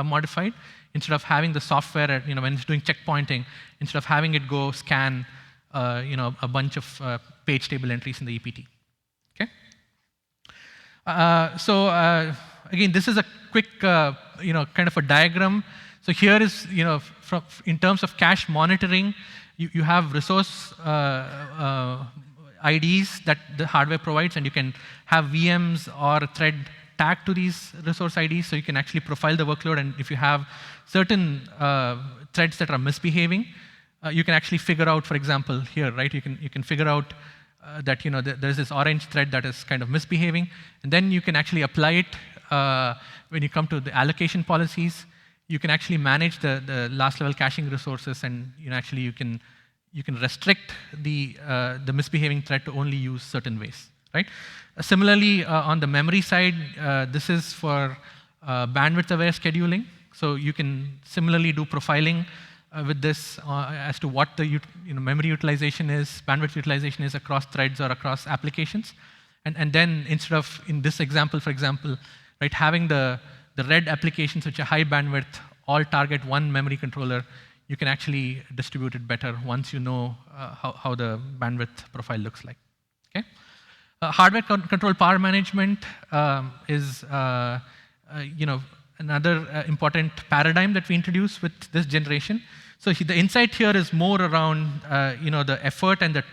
H: modified, instead of having the software, when it's doing checkpointing, instead of having it go scan, a bunch of page table entries in the EPT. Okay. Again, this is a quick, kind of a diagram. So here is, in terms of cache monitoring, you have resource IDs that the hardware provides, and you can have VMs or a thread tagged to these resource IDs, so you can actually profile the workload. And if you have certain threads that are misbehaving, you can actually figure out, for example, here, right? You can figure out that there's this orange thread that is kind of misbehaving, and then you can actually apply it when you come to the allocation policies. You can actually manage the last level caching resources, and actually you can restrict the misbehaving thread to only use certain ways, right? Similarly, on the memory side, this is for bandwidth-aware scheduling. So you can similarly do profiling with this as to what the memory utilization is, bandwidth utilization is across threads or across applications. And then instead of, in this example, for example, right, having the red applications which are high bandwidth all target one memory controller, you can actually distribute it better once you know how the bandwidth profile looks like. Okay? Hardware control power management is another important paradigm that we introduce with this generation. So the insight here is more around the effort and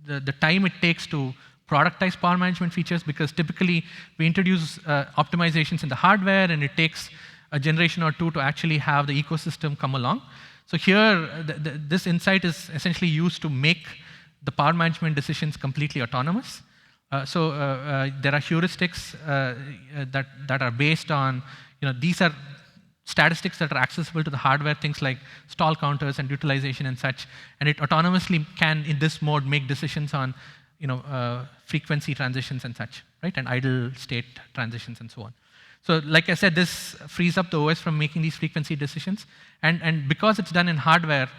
H: the time it takes to productize power management features, because typically we introduce optimizations in the hardware, and it takes a generation or two to actually have the ecosystem come along. So here, this insight is essentially used to make the power management decisions completely autonomous. There are heuristics that are based on, these are statistics that are accessible to the hardware, things like stall counters and utilization and such, and it autonomously can, in this mode, make decisions on frequency transitions and such, right? And idle state transitions and so on. So like I said, this frees up the OS from making these frequency decisions. And because it's done in hardware,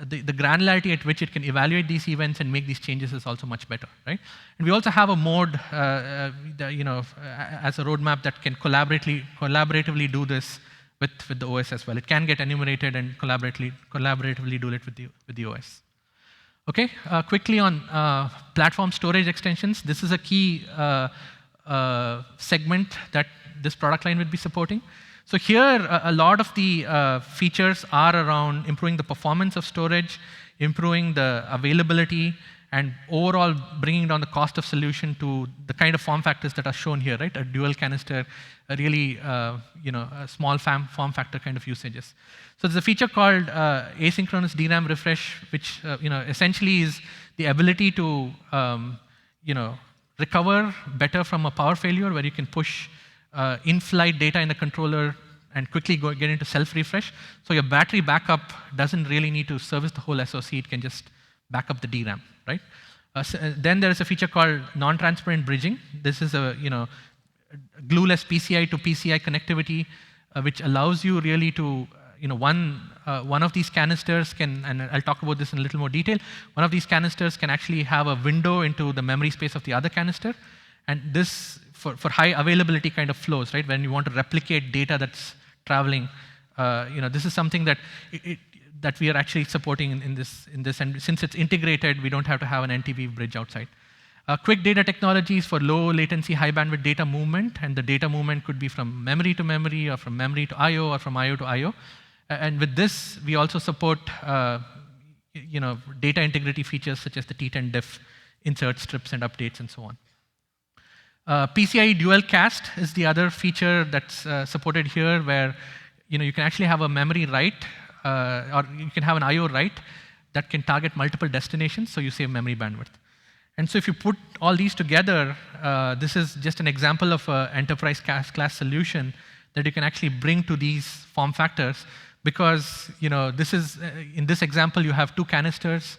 H: the granularity at which it can evaluate these events and make these changes is also much better, right? And we also have a mode, as a roadmap that can collaboratively do this with the OS as well. It can get enumerated and collaboratively do it with the OS. Okay, quickly on platform storage extensions. This is a key segment that this product line will be supporting. So here, a lot of the features are around improving the performance of storage, improving the availability, and overall bringing down the cost of solution to the kind of form factors that are shown here, right? A dual canister, a really, a small form factor kind of usages. So there's a feature called asynchronous DRAM refresh, which essentially is the ability to recover better from a power failure, where you can push in-flight data in the controller and quickly get into self-refresh. So your battery backup doesn't really need to service the whole SoC. It can just back up the DRAM, right? Then there is a feature called non-transparent bridging. This is a glueless PCI to PCI connectivity, which allows you really to one of these canisters can, and I'll talk about this in a little more detail, one of these canisters can actually have a window into the memory space of the other canister. And this, for high availability kind of flows, right? When you want to replicate data that's traveling, this is something that that we are actually supporting in this. And since it's integrated, we don't have to have an NTV bridge outside. Quick data technologies for low latency, high bandwidth data movement, and the data movement could be from memory to memory, or from memory to I/O, or from I/O to I/O. And with this, we also support data integrity features such as the T10 diff, insert strips and updates, and so on. PCIe dual cast is the other feature that's supported here, where you can actually have a memory write, or you can have an I/O write that can target multiple destinations, so you save memory bandwidth. And so if you put all these together, this is just an example of an enterprise class solution that you can actually bring to these form factors, because this is in this example you have two canisters,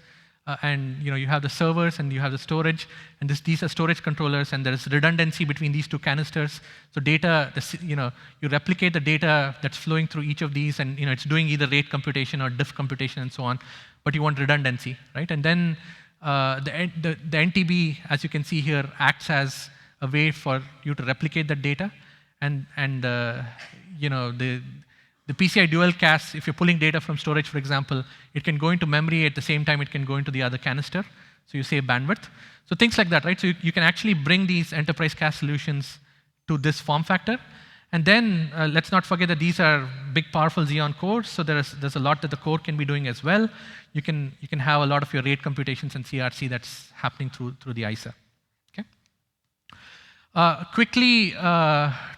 H: and you have the servers and you have the storage, and these are storage controllers, and there is redundancy between these two canisters. So data, you replicate the data that's flowing through each of these, and it's doing either rate computation or diff computation and so on, but you want redundancy, right? And then the NTB, as you can see here, acts as a way for you to replicate that data, and the PCI dual cast, if you're pulling data from storage, for example, it can go into memory at the same time it can go into the other canister, so you save bandwidth. So things like that, right? So you can actually bring these enterprise cache solutions to this form factor. And then let's not forget that these are big, powerful Xeon cores, so there's a lot that the core can be doing as well. You can have a lot of your rate computations and CRC that's happening through the ISA. Okay. Quickly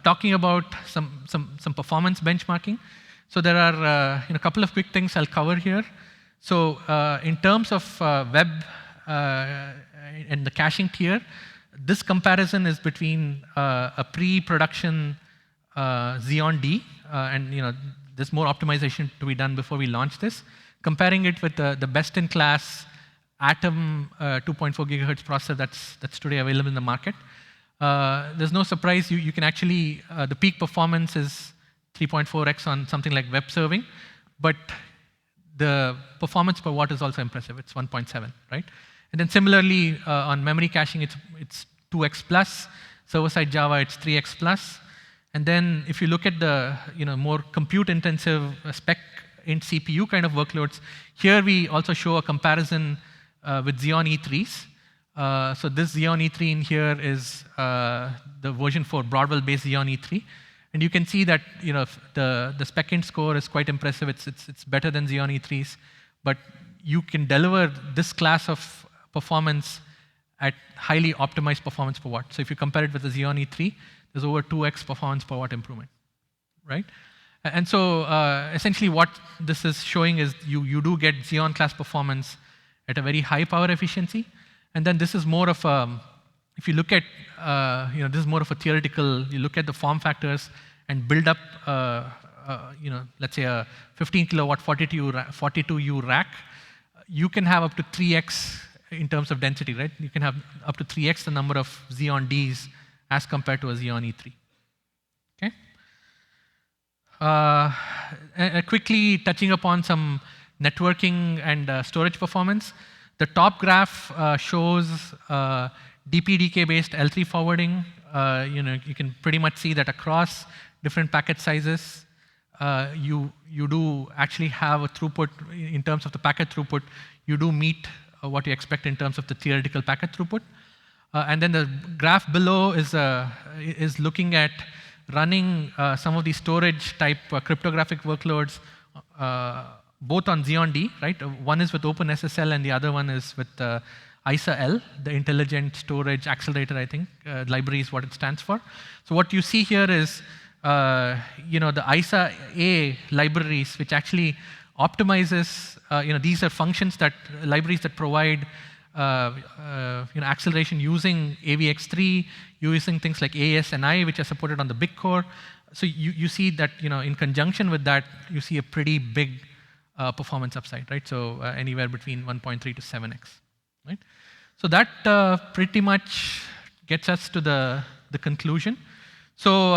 H: talking about some performance benchmarking. So there are a couple of quick things I'll cover here. So in terms of web and the caching tier, this comparison is between a pre-production Xeon D, and there's more optimization to be done before we launch this, comparing it with the best-in-class Atom 2.4 gigahertz processor that's today available in the market. There's no surprise, you can actually, the peak performance is 3.4x on something like web serving, but the performance per watt is also impressive. It's 1.7, right? And then similarly, on memory caching, it's 2x plus. Server-side Java, it's 3x plus. And then if you look at the more compute-intensive spec in CPU kind of workloads, here we also show a comparison with Xeon E3s. So this Xeon E3 in here is the version 4 Broadwell-based Xeon E3. And you can see that the spec-int score is quite impressive. It's better than Xeon E3s, but you can deliver this class of performance at highly optimized performance per watt. So if you compare it with the Xeon E3, there's over 2x performance per watt improvement, right? And so essentially what this is showing is you do get Xeon class performance at a very high power efficiency. And then this is more of a, if you look at, this is more of a theoretical, you look at the form factors and build up, let's say a 15 kilowatt 42U rack, you can have up to 3x in terms of density, right? You can have up to 3x the number of Xeon Ds as compared to a Xeon E3. Okay. Quickly touching upon some networking and storage performance. The top graph shows DPDK-based L3 forwarding. You can pretty much see that across different packet sizes, you do actually have a throughput in terms of the packet throughput. You do meet what you expect in terms of the theoretical packet throughput. And then the graph below is looking at running some of these storage type cryptographic workloads, both on Xeon D, right? One is with OpenSSL and the other one is with ISA-L, the Intelligent Storage Accelerator, I think. Library is what it stands for. So what you see here is the ISA-A libraries, which actually optimizes, these are functions libraries that provide acceleration using AVX3, using things like ASNI, which are supported on the big core. So you see that, in conjunction with that, you see a pretty big performance upside, right? So anywhere between 1.3 to 7x, right? So that pretty much gets us to the conclusion. So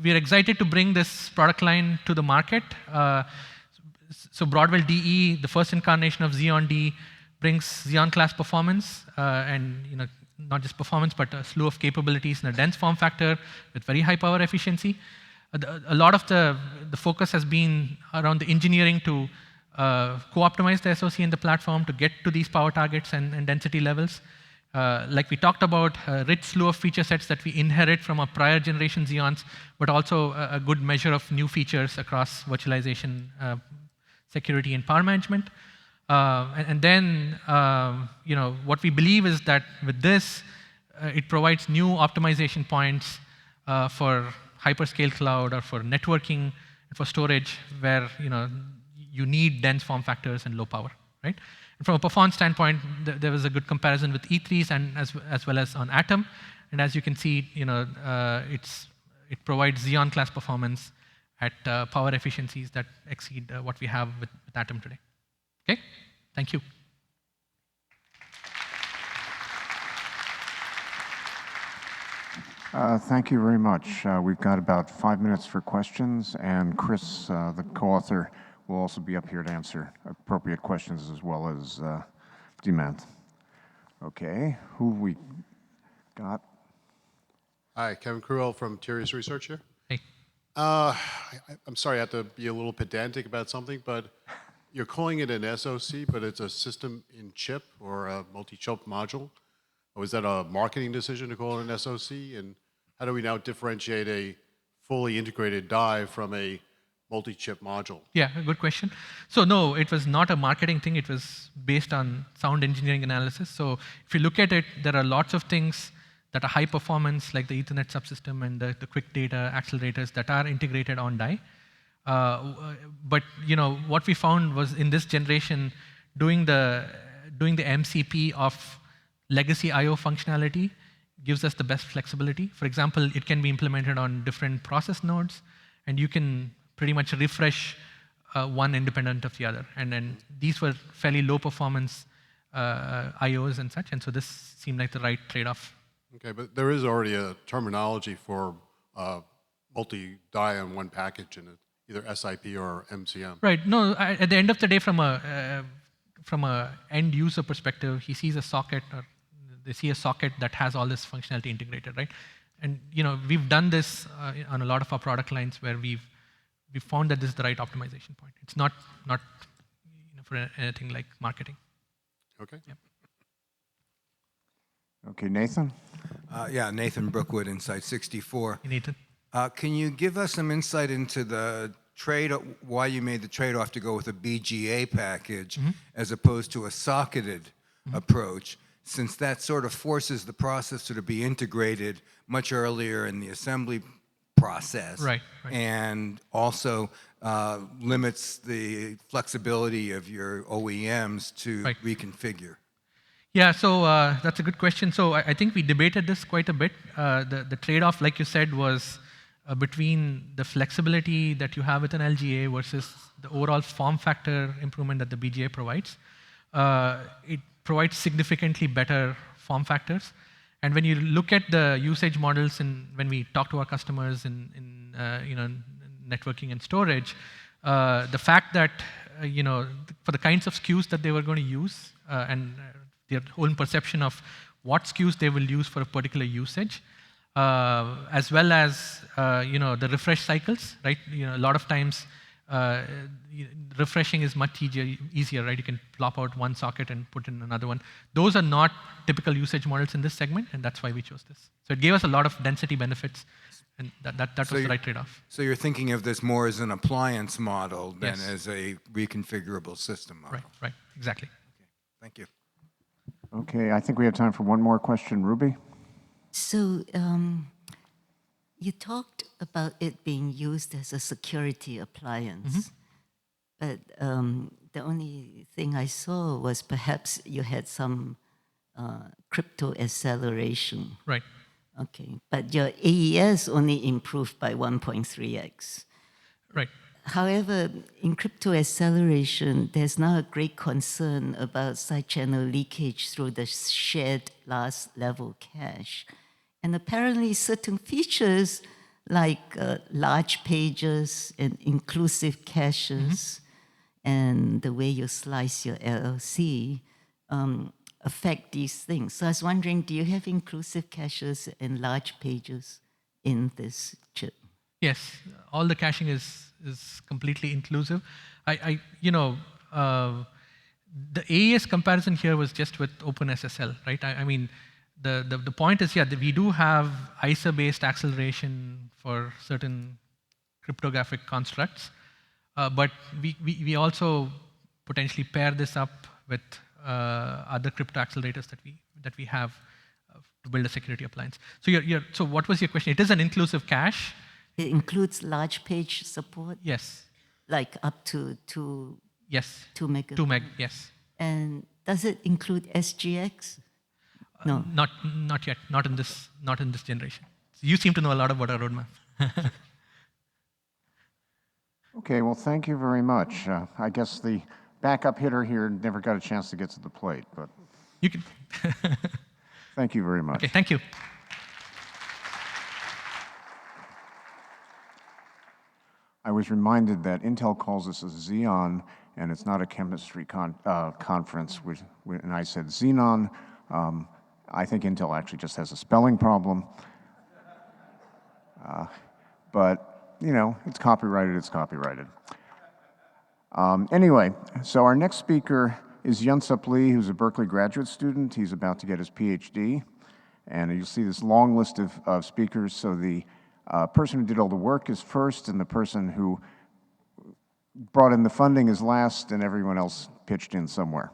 H: we're excited to bring this product line to the market. So Broadwell DE, the first incarnation of Xeon D, brings Xeon class performance, and not just performance, but a slew of capabilities in a dense form factor with very high power efficiency. A lot of the focus has been around the engineering to co-optimize the SoC in the platform to get to these power targets and density levels. Like we talked about, a rich slew of feature sets that we inherit from our prior generation Xeons, but also a good measure of new features across virtualization, security, and power management. And then, what we believe is that with this, it provides new optimization points for hyperscale cloud or for networking and for storage, where you need dense form factors and low power, right? And from a performance standpoint, there was a good comparison with E3s and as well as on Atom. And as you can see, it provides Xeon class performance at power efficiencies that exceed what we have with Atom today. Okay, thank you.
B: Thank you very much. We've got about 5 minutes for questions, and Chris, the co-author, will also be up here to answer appropriate questions, as well as Dheemanth. Okay, who we got?
I: Hi, Kevin Cruel from Tirias Research here.
H: Hey.
I: I'm sorry, I have to be a little pedantic about something, but you're calling it an SoC, but it's a system in chip or a multi-chip module. Was that a marketing decision to call it an SoC? And how do we now differentiate a fully integrated die from a multi-chip module?
H: Yeah, good question. So no, it was not a marketing thing. It was based on sound engineering analysis. So if you look at it, there are lots of things that are high performance, like the Ethernet subsystem and the quick data accelerators that are integrated on die. But what we found was in this generation, doing the MCP of legacy I/O functionality gives us the best flexibility. For example, it can be implemented on different process nodes, and you can pretty much refresh one independent of the other. And then these were fairly low performance I/Os and such, and so this seemed like the right trade-off.
I: Okay, but there is already a terminology for multi-die on one package in it, either SIP or MCM.
H: Right. No, at the end of the day, from a end user perspective, he sees a socket, or they see a socket that has all this functionality integrated, right? And we've done this on a lot of our product lines where we've found that this is the right optimization point. It's not for anything like marketing.
I: Okay.
H: Yep.
B: Okay, Nathan?
J: Yeah, Nathan Brookwood, Insight 64.
H: Hey, Nathan.
J: Can you give us some insight into the why you made the trade-off to go with a BGA package as opposed to a socketed approach, since that sort of forces the processor to be integrated much earlier in the assembly process,
H: right.
J: And also limits the flexibility of your OEMs to reconfigure?
H: Yeah, so that's a good question. So I think we debated this quite a bit. The trade-off, like you said, was between the flexibility that you have with an LGA versus the overall form factor improvement that the BGA provides. It provides significantly better form factors. And when you look at the usage models and when we talk to our customers in networking and storage, the fact that for the kinds of SKUs that they were going to use and their own perception of what SKUs they will use for a particular usage, as well as the refresh cycles, right? A lot of times refreshing is much easier, right? You can plop out one socket and put in another one. Those are not typical usage models in this segment, and that's why we chose this. So it gave us a lot of density benefits, and that was the right trade-off.
J: So you're thinking of this more as an appliance model than
H: Yes.
J: as a reconfigurable system model.
H: Right, exactly.
J: Okay, thank you.
B: Okay, I think we have time for one more question. Ruby?
D: So you talked about it being used as a security appliance, but the only thing I saw was perhaps you had some crypto acceleration.
H: Right.
D: Okay, but your AES only improved by 1.3x.
H: Right.
D: However, in crypto acceleration, there's now a great concern about side channel leakage through the shared last level cache. And apparently certain features like large pages and inclusive caches and the way you slice your LLC affect these things. So I was wondering, do you have inclusive caches and large pages in this chip?
H: Yes, all the caching is completely inclusive. The AES comparison here was just with OpenSSL, right? I mean, the point is, that we do have ISA-based acceleration for certain cryptographic constructs, but we also potentially pair this up with other crypto accelerators that we have to build a security appliance. So what was your question? It is an inclusive cache.
D: It includes large page support?
H: Yes.
D: Like up to 2
H: Yes.
D: 2 meg.
H: 2 meg, yes.
D: And does it include SGX? No.
H: Not yet. Not in this generation. You seem to know a lot about our roadmap.
B: Okay, well, thank you very much. I guess the backup hitter here never got a chance to get to the plate, but
H: You can.
B: thank you very much.
H: Okay, thank you.
B: I was reminded that Intel calls this a Xeon, and it's not a chemistry conference, and I said Xenon. I think Intel actually just has a spelling problem. But, it's copyrighted, it's copyrighted. Anyway, so our next speaker is Yunsup Lee, who's a Berkeley graduate student. He's about to get his PhD. And you'll see this long list of speakers. So the person who did all the work is first, and the person who brought in the funding is last, and everyone else pitched in somewhere.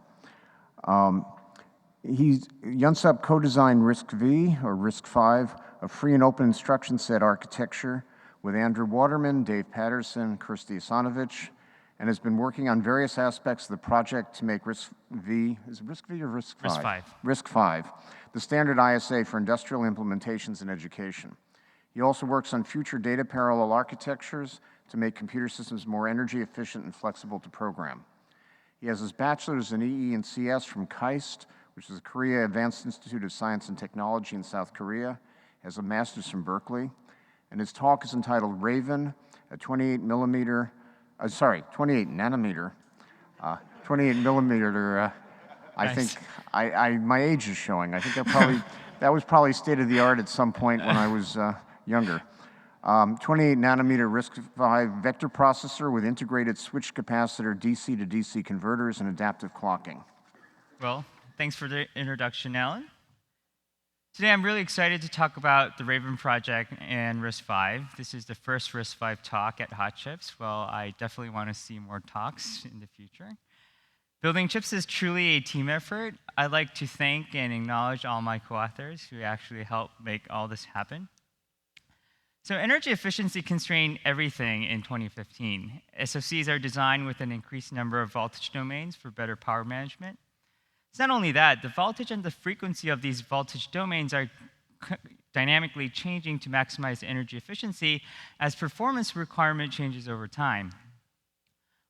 B: Yunsup co-designed RISC-V, or RISC-V, a free and open instruction set architecture with Andrew Waterman, Dave Patterson, Kirsty Isanovich, and has been working on various aspects of the project to make RISC-V, is it RISC-V or RISC-V?
K: RISC-V.
B: RISC-V, the standard ISA for industrial implementations in education. He also works on future data parallel architectures to make computer systems more energy efficient and flexible to program. He has his bachelor's in EE and CS from KAIST, which is the Korea Advanced Institute of Science and Technology in South Korea, has a master's from Berkeley, and his talk is entitled Raven, a 28 nanometer, I
K: Nice.
B: think, my age is showing. I think that was probably state of the art at some point when I was younger. 28 nanometer RISC-V vector processor with integrated switched-capacitor DC to DC converters and adaptive clocking.
K: Well, thanks for the introduction, Alon. Today, I'm really excited to talk about the Raven project and RISC-V. This is the first RISC-V talk at Hot Chips. Well, I definitely want to see more talks in the future. Building chips is truly a team effort. I'd like to thank and acknowledge all my co-authors who actually helped make all this happen. So energy efficiency constrained everything in 2015. SoCs are designed with an increased number of voltage domains for better power management. It's not only that, the voltage and the frequency of these voltage domains are dynamically changing to maximize energy efficiency as performance requirement changes over time.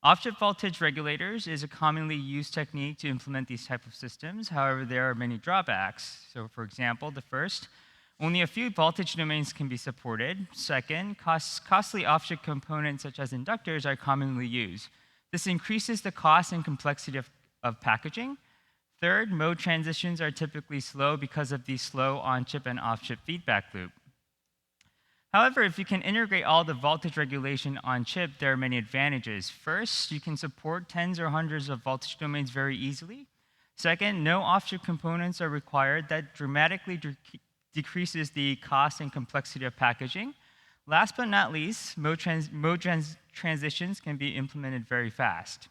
K: Off-chip voltage regulators is a commonly used technique to implement these type of systems. However, there are many drawbacks. So for example, the first, only a few voltage domains can be supported. Second, costly off-chip components such as inductors are commonly used. This increases the cost and complexity of packaging. Third, mode transitions are typically slow because of the slow on-chip and off-chip feedback loop. However, if you can integrate all the voltage regulation on chip, there are many advantages. First, you can support tens or hundreds of voltage domains very easily. Second, no off-chip components are required. That dramatically decreases the cost and complexity of packaging. Last but not least, mode transitions can be implemented very fast.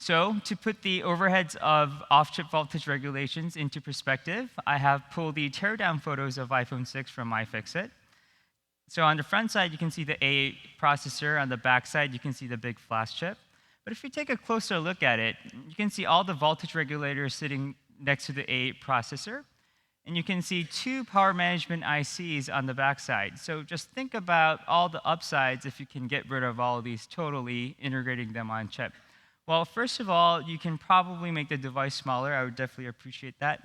K: So to put the overheads of off-chip voltage regulations into perspective, I have pulled the teardown photos of iPhone 6 from iFixit. So on the front side, you can see the A8 processor. On the back side, you can see the big flash chip. But if you take a closer look at it, you can see all the voltage regulators sitting next to the A8 processor. And you can see two power management ICs on the back side. So just think about all the upsides if you can get rid of all of these totally, integrating them on chip. Well, first of all, you can probably make the device smaller. I would definitely appreciate that.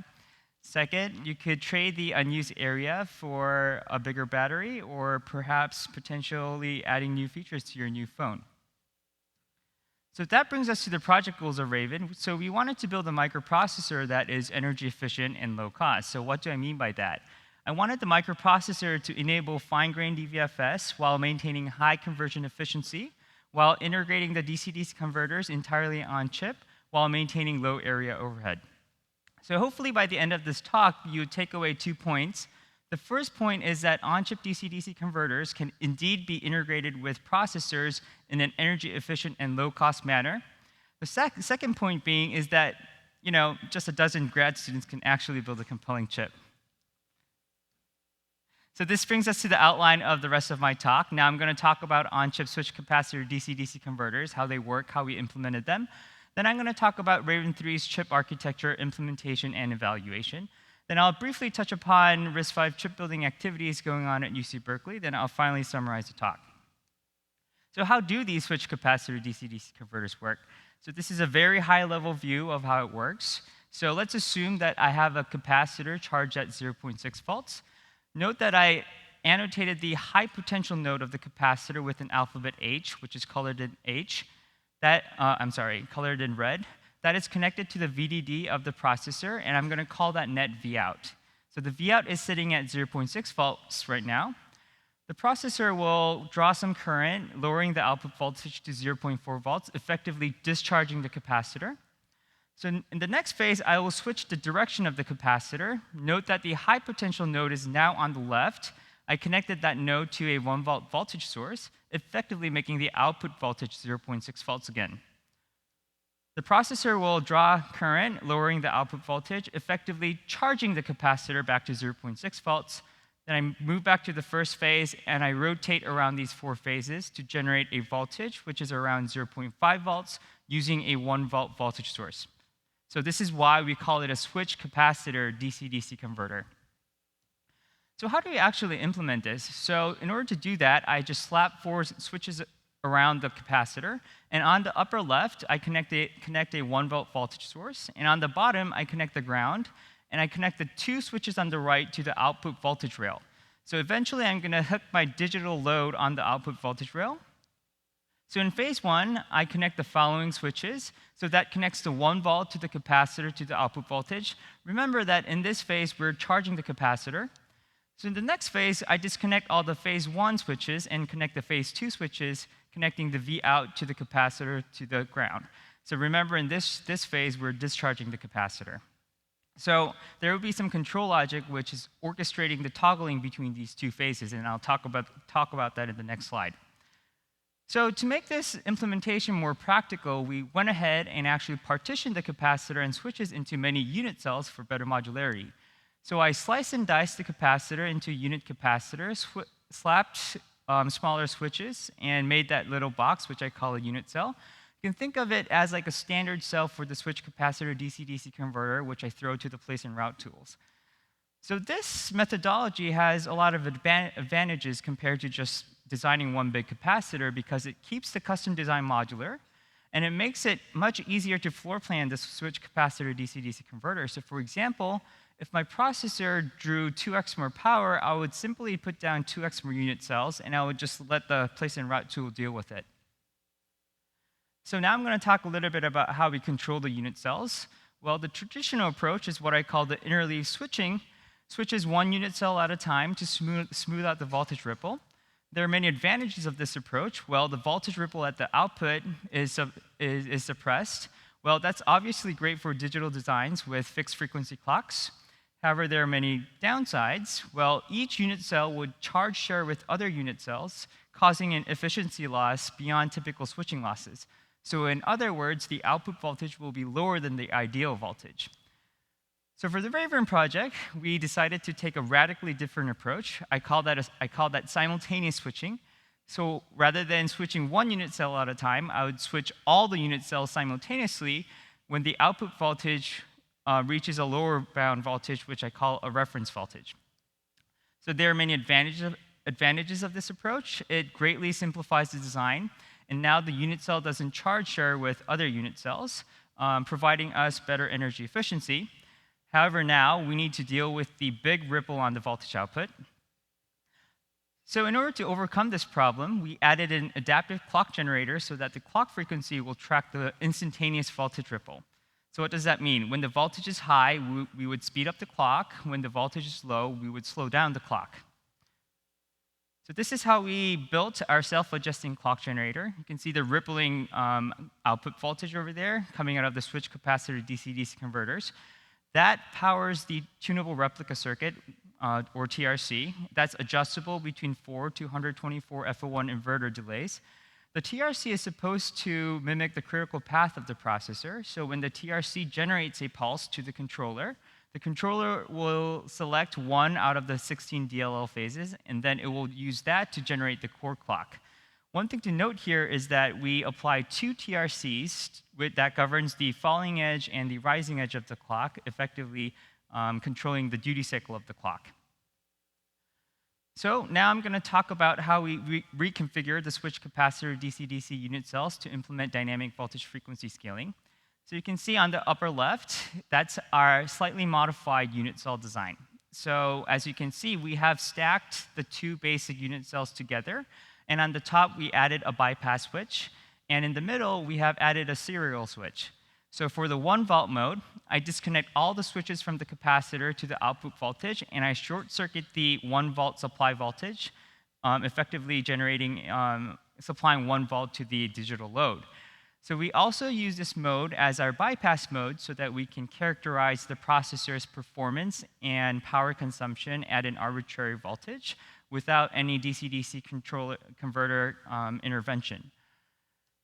K: Second, you could trade the unused area for a bigger battery or perhaps potentially adding new features to your new phone. So that brings us to the project goals of Raven. So we wanted to build a microprocessor that is energy efficient and low cost. So what do I mean by that? I wanted the microprocessor to enable fine-grained DVFS while maintaining high conversion efficiency, while integrating the DC-DC converters entirely on chip, while maintaining low area overhead. So hopefully by the end of this talk, you would take away 2 points. The first point is that on-chip DC-DC converters can indeed be integrated with processors in an energy-efficient and low-cost manner. The second point being is that, just a dozen grad students can actually build a compelling chip. So this brings us to the outline of the rest of my talk. Now I'm going to talk about on-chip switched-capacitor DC-DC converters, how they work, how we implemented them. Then I'm going to talk about Raven 3's chip architecture, implementation, and evaluation. Then I'll briefly touch upon RISC-V chip building activities going on at UC Berkeley. Then I'll finally summarize the talk. So how do these switched-capacitor DC-DC converters work? So this is a very high-level view of how it works. So let's assume that I have a capacitor charged at 0.6 volts. Note that I annotated the high potential node of the capacitor with an alphabet H, which is colored in H. Colored in red. That is connected to the VDD of the processor, and I'm going to call that net Vout. So the Vout is sitting at 0.6 volts right now. The processor will draw some current, lowering the output voltage to 0.4 volts, effectively discharging the capacitor. So in the next phase, I will switch the direction of the capacitor. Note that the high potential node is now on the left. I connected that node to a 1 volt voltage source, effectively making the output voltage 0.6 volts again. The processor will draw current, lowering the output voltage, effectively charging the capacitor back to 0.6 volts. Then I move back to the first phase, and I rotate around these 4 phases to generate a voltage, which is around 0.5 volts, using a 1 volt voltage source. So this is why we call it a switched-capacitor DC-DC converter. So how do we actually implement this? So in order to do that, I just slap 4 switches around the capacitor. And on the upper left, I connect a 1 volt voltage source. And on the bottom, I connect the ground. And I connect the 2 switches on the right to the output voltage rail. So eventually, I'm going to hook my digital load on the output voltage rail. So in phase 1, I connect the following switches. So that connects the 1 volt to the capacitor to the output voltage. Remember that in this phase, we're charging the capacitor. So in the next phase, I disconnect all the phase 1 switches and connect the phase 2 switches, connecting the Vout to the capacitor to the ground. So remember, in this phase, we're discharging the capacitor. So there will be some control logic, which is orchestrating the toggling between these 2 phases, and I'll talk about that in the next slide. So to make this implementation more practical, we went ahead and actually partitioned the capacitor and switches into many unit cells for better modularity. So I sliced and diced the capacitor into unit capacitors, slapped smaller switches, and made that little box, which I call a unit cell. You can think of it as like a standard cell for the switched-capacitor DC-DC converter, which I throw to the place and route tools. So this methodology has a lot of advantages compared to just designing one big capacitor, because it keeps the custom design modular, and it makes it much easier to floor plan the switched-capacitor DC-DC converter. So for example, if my processor drew 2x more power, I would simply put down 2x more unit cells, and I would just let the place and route tool deal with it. So now I'm going to talk a little bit about how we control the unit cells. Well, the traditional approach is what I call the interleave switching. Switches one unit cell at a time to smooth out the voltage ripple. There are many advantages of this approach. Well, the voltage ripple at the output is suppressed. Well, that's obviously great for digital designs with fixed frequency clocks. However, there are many downsides. Well, each unit cell would charge share with other unit cells, causing an efficiency loss beyond typical switching losses. So in other words, the output voltage will be lower than the ideal voltage. So for the Raven project, we decided to take a radically different approach. I call that simultaneous switching. So rather than switching one unit cell at a time, I would switch all the unit cells simultaneously when the output voltage reaches a lower bound voltage, which I call a reference voltage. So there are many advantages of this approach. It greatly simplifies the design, and now the unit cell doesn't charge share with other unit cells, providing us better energy efficiency. However, now we need to deal with the big ripple on the voltage output. So in order to overcome this problem, we added an adaptive clock generator so that the clock frequency will track the instantaneous voltage ripple. So what does that mean? When the voltage is high, we would speed up the clock. When the voltage is low, we would slow down the clock. So this is how we built our self-adjusting clock generator. You can see the rippling output voltage over there coming out of the switched-capacitor DC-DC converters. That powers the tunable replica circuit, or TRC. That's adjustable between 4 to 124 FO1 inverter delays. The TRC is supposed to mimic the critical path of the processor. So when the TRC generates a pulse to the controller will select one out of the 16 DLL phases, and then it will use that to generate the core clock. One thing to note here is that we apply two TRCs that governs the falling edge and the rising edge of the clock, effectively controlling the duty cycle of the clock. So now I'm going to talk about how we reconfigure the switched-capacitor DC-DC unit cells to implement dynamic voltage frequency scaling. So you can see on the upper left, that's our slightly modified unit cell design. So as you can see, we have stacked the two basic unit cells together. And on the top, we added a bypass switch. And in the middle, we have added a serial switch. So for the 1-volt mode, I disconnect all the switches from the capacitor to the output voltage, and I short-circuit the 1-volt supply voltage, effectively supplying 1 volt to the digital load. So we also use this mode as our bypass mode so that we can characterize the processor's performance and power consumption at an arbitrary voltage without any DC-DC converter intervention.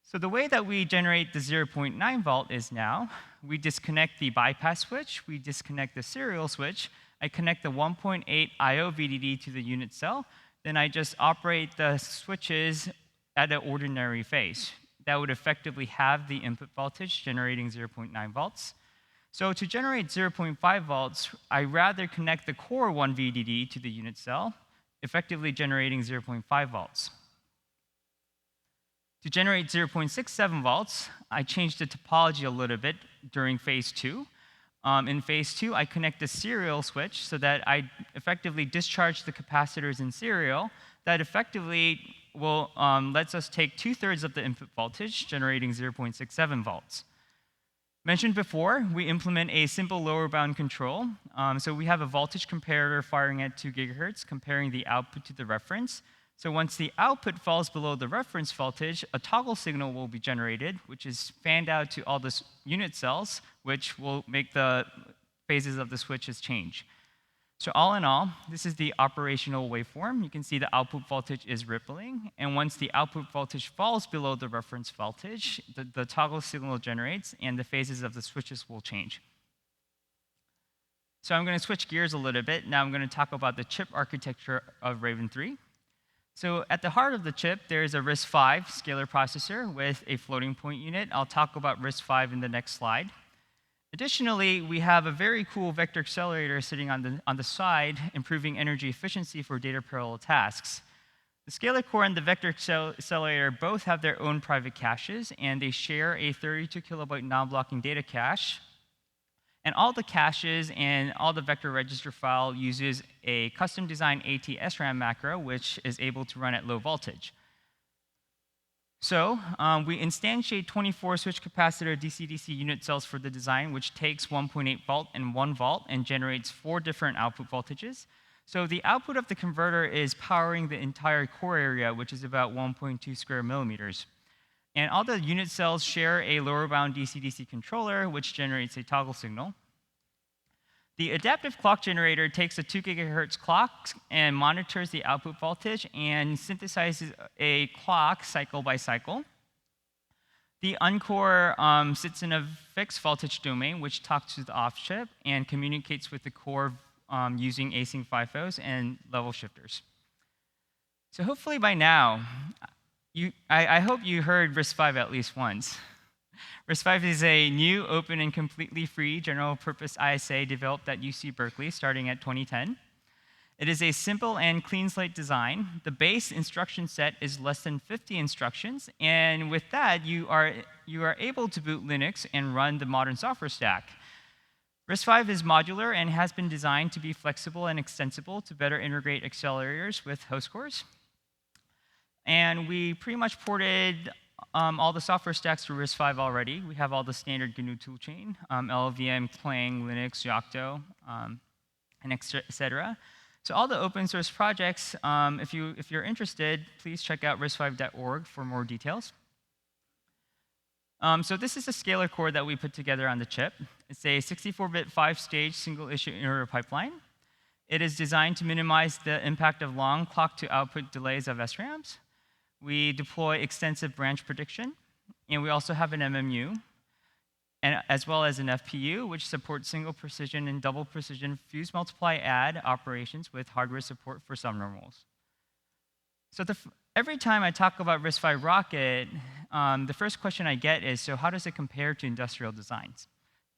K: So the way that we generate the 0.9 volt is now, we disconnect the bypass switch, we disconnect the serial switch, I connect the 1.8 IO VDD to the unit cell, then I just operate the switches at an ordinary phase. That would effectively have the input voltage generating 0.9 volts. So to generate 0.5 volts, I rather connect the core 1 VDD to the unit cell, effectively generating 0.5 volts. To generate 0.67 volts, I changed the topology a little bit during phase 2. In phase 2, I connect the serial switch so that I effectively discharge the capacitors in serial. That effectively lets us take 2/3 of the input voltage, generating 0.67 volts. Mentioned before, we implement a simple lower bound control. So we have a voltage comparator firing at 2 gigahertz, comparing the output to the reference. So once the output falls below the reference voltage, a toggle signal will be generated, which is fanned out to all the unit cells, which will make the phases of the switches change. So all in all, this is the operational waveform. You can see the output voltage is rippling, and once the output voltage falls below the reference voltage, the toggle signal generates, and the phases of the switches will change. So I'm going to switch gears a little bit. Now I'm going to talk about the chip architecture of Raven 3. So at the heart of the chip, there is a RISC-V scalar processor with a floating point unit. I'll talk about RISC-V in the next slide. Additionally, we have a very cool vector accelerator sitting on the side, improving energy efficiency for data parallel tasks. The scalar core and the vector accelerator both have their own private caches, and they share a 32 kilobyte non-blocking data cache. And all the caches and all the vector register file uses a custom-designed AT-SRAM macro, which is able to run at low voltage. So we instantiate 24 switched-capacitor DC-DC unit cells for the design, which takes 1.8 volt and 1 volt and generates 4 different output voltages. So the output of the converter is powering the entire core area, which is about 1.2 square millimeters. And all the unit cells share a lower bound DC-DC controller, which generates a toggle signal. The adaptive clock generator takes a 2 gigahertz clock and monitors the output voltage and synthesizes a clock cycle by cycle. The uncore sits in a fixed voltage domain, which talks to the off chip and communicates with the core using async FIFOs and level shifters. So hopefully by now, I hope you heard RISC-V at least once. RISC-V is a new, open, and completely free general-purpose ISA developed at UC Berkeley starting at 2010. It is a simple and clean slate design. The base instruction set is less than 50 instructions, and with that, you are able to boot Linux and run the modern software stack. RISC-V is modular and has been designed to be flexible and extensible to better integrate accelerators with host cores. And we pretty much ported all the software stacks to RISC-V already. We have all the standard GNU toolchain, LLVM, Clang, Linux, Yocto, and et cetera. So all the open source projects, if you're interested, please check out riscv.org for more details. So this is a scalar core that we put together on the chip. It's a 64-bit 5-stage single-issue in-order pipeline. It is designed to minimize the impact of long clock-to-output delays of SRAMs. We deploy extensive branch prediction, and we also have an MMU, and as well as an FPU, which supports single precision and double precision fuse multiply add operations with hardware support for subnormals. So every time I talk about RISC-V Rocket, the first question I get is, so how does it compare to industrial designs?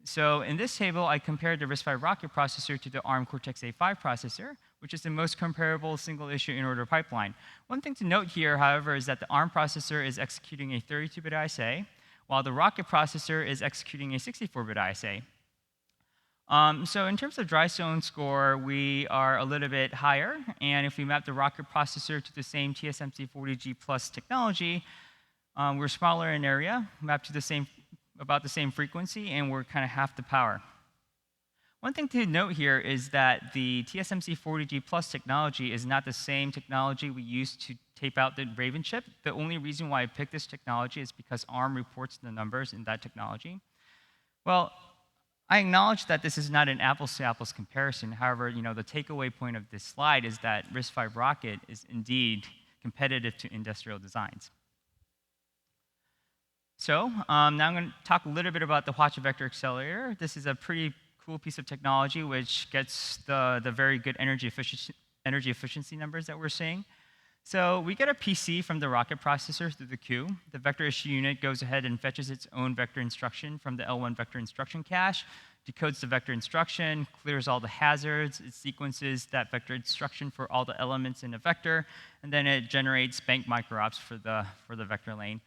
K: So in this table, I compared the RISC-V Rocket processor to the ARM Cortex-A5 processor, which is the most comparable single-issue in-order pipeline. One thing to note here, however, is that the ARM processor is executing a 32-bit ISA, while the Rocket processor is executing a 64-bit ISA. So in terms of dry zone score, we are a little bit higher, and if we map the Rocket processor to the same TSMC 40G+ technology, we're smaller in area, mapped to about the same frequency, and we're kind of half the power. One thing to note here is that the TSMC 40G+ technology is not the same technology we use to tape out the Raven chip. The only reason why I picked this technology is because ARM reports the numbers in that technology. Well, I acknowledge that this is not an apples-to-apples comparison. However, the takeaway point of this slide is that RISC-V Rocket is indeed competitive to industrial designs. So now I'm going to talk a little bit about the Hwacha Vector Accelerator. This is a pretty cool piece of technology which gets the very good energy efficiency numbers that we're seeing. So we get a PC from the Rocket processor through the queue. The vector issue unit goes ahead and fetches its own vector instruction from the L1 vector instruction cache, decodes the vector instruction, clears all the hazards, it sequences that vector instruction for all the elements in a vector, and then it generates bank microops for the vector lane.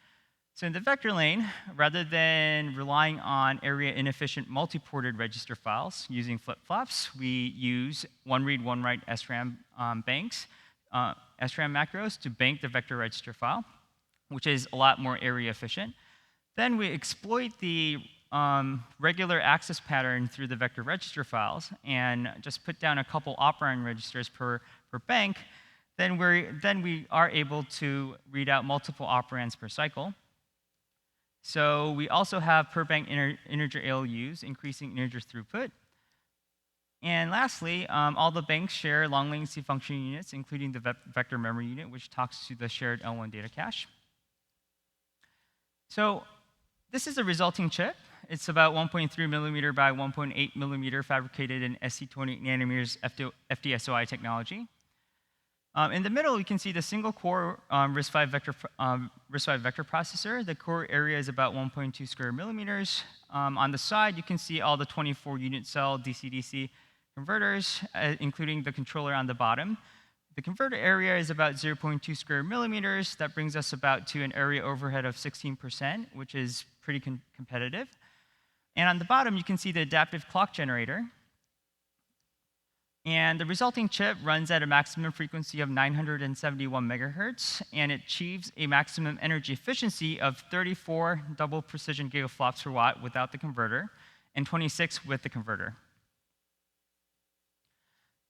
K: So in the vector lane, rather than relying on area-inefficient multi-ported register files using flip-flops, we use one-read, one-write SRAM banks, SRAM macros to bank the vector register file, which is a lot more area efficient. Then we exploit the regular access pattern through the vector register files and just put down a couple operand registers per bank. Then we are able to read out multiple operands per cycle. So we also have per bank integer ALUs, increasing integer throughput. And lastly, all the banks share long latency function units, including the vector memory unit, which talks to the shared L1 data cache. So this is the resulting chip. It's about 1.3 millimeter by 1.8 millimeter fabricated in SC28 nanometers FDSOI technology. In the middle, you can see the single-core RISC-V vector processor. The core area is about 1.2 square millimeters. On the side, you can see all the 24 unit cell DC-DC converters, including the controller on the bottom. The converter area is about 0.2 square millimeters. That brings us about to an area overhead of 16%, which is pretty competitive. And on the bottom, you can see the adaptive clock generator. And the resulting chip runs at a maximum frequency of 971 megahertz, and it achieves a maximum energy efficiency of 34 double precision gigaflops per watt without the converter, and 26 with the converter.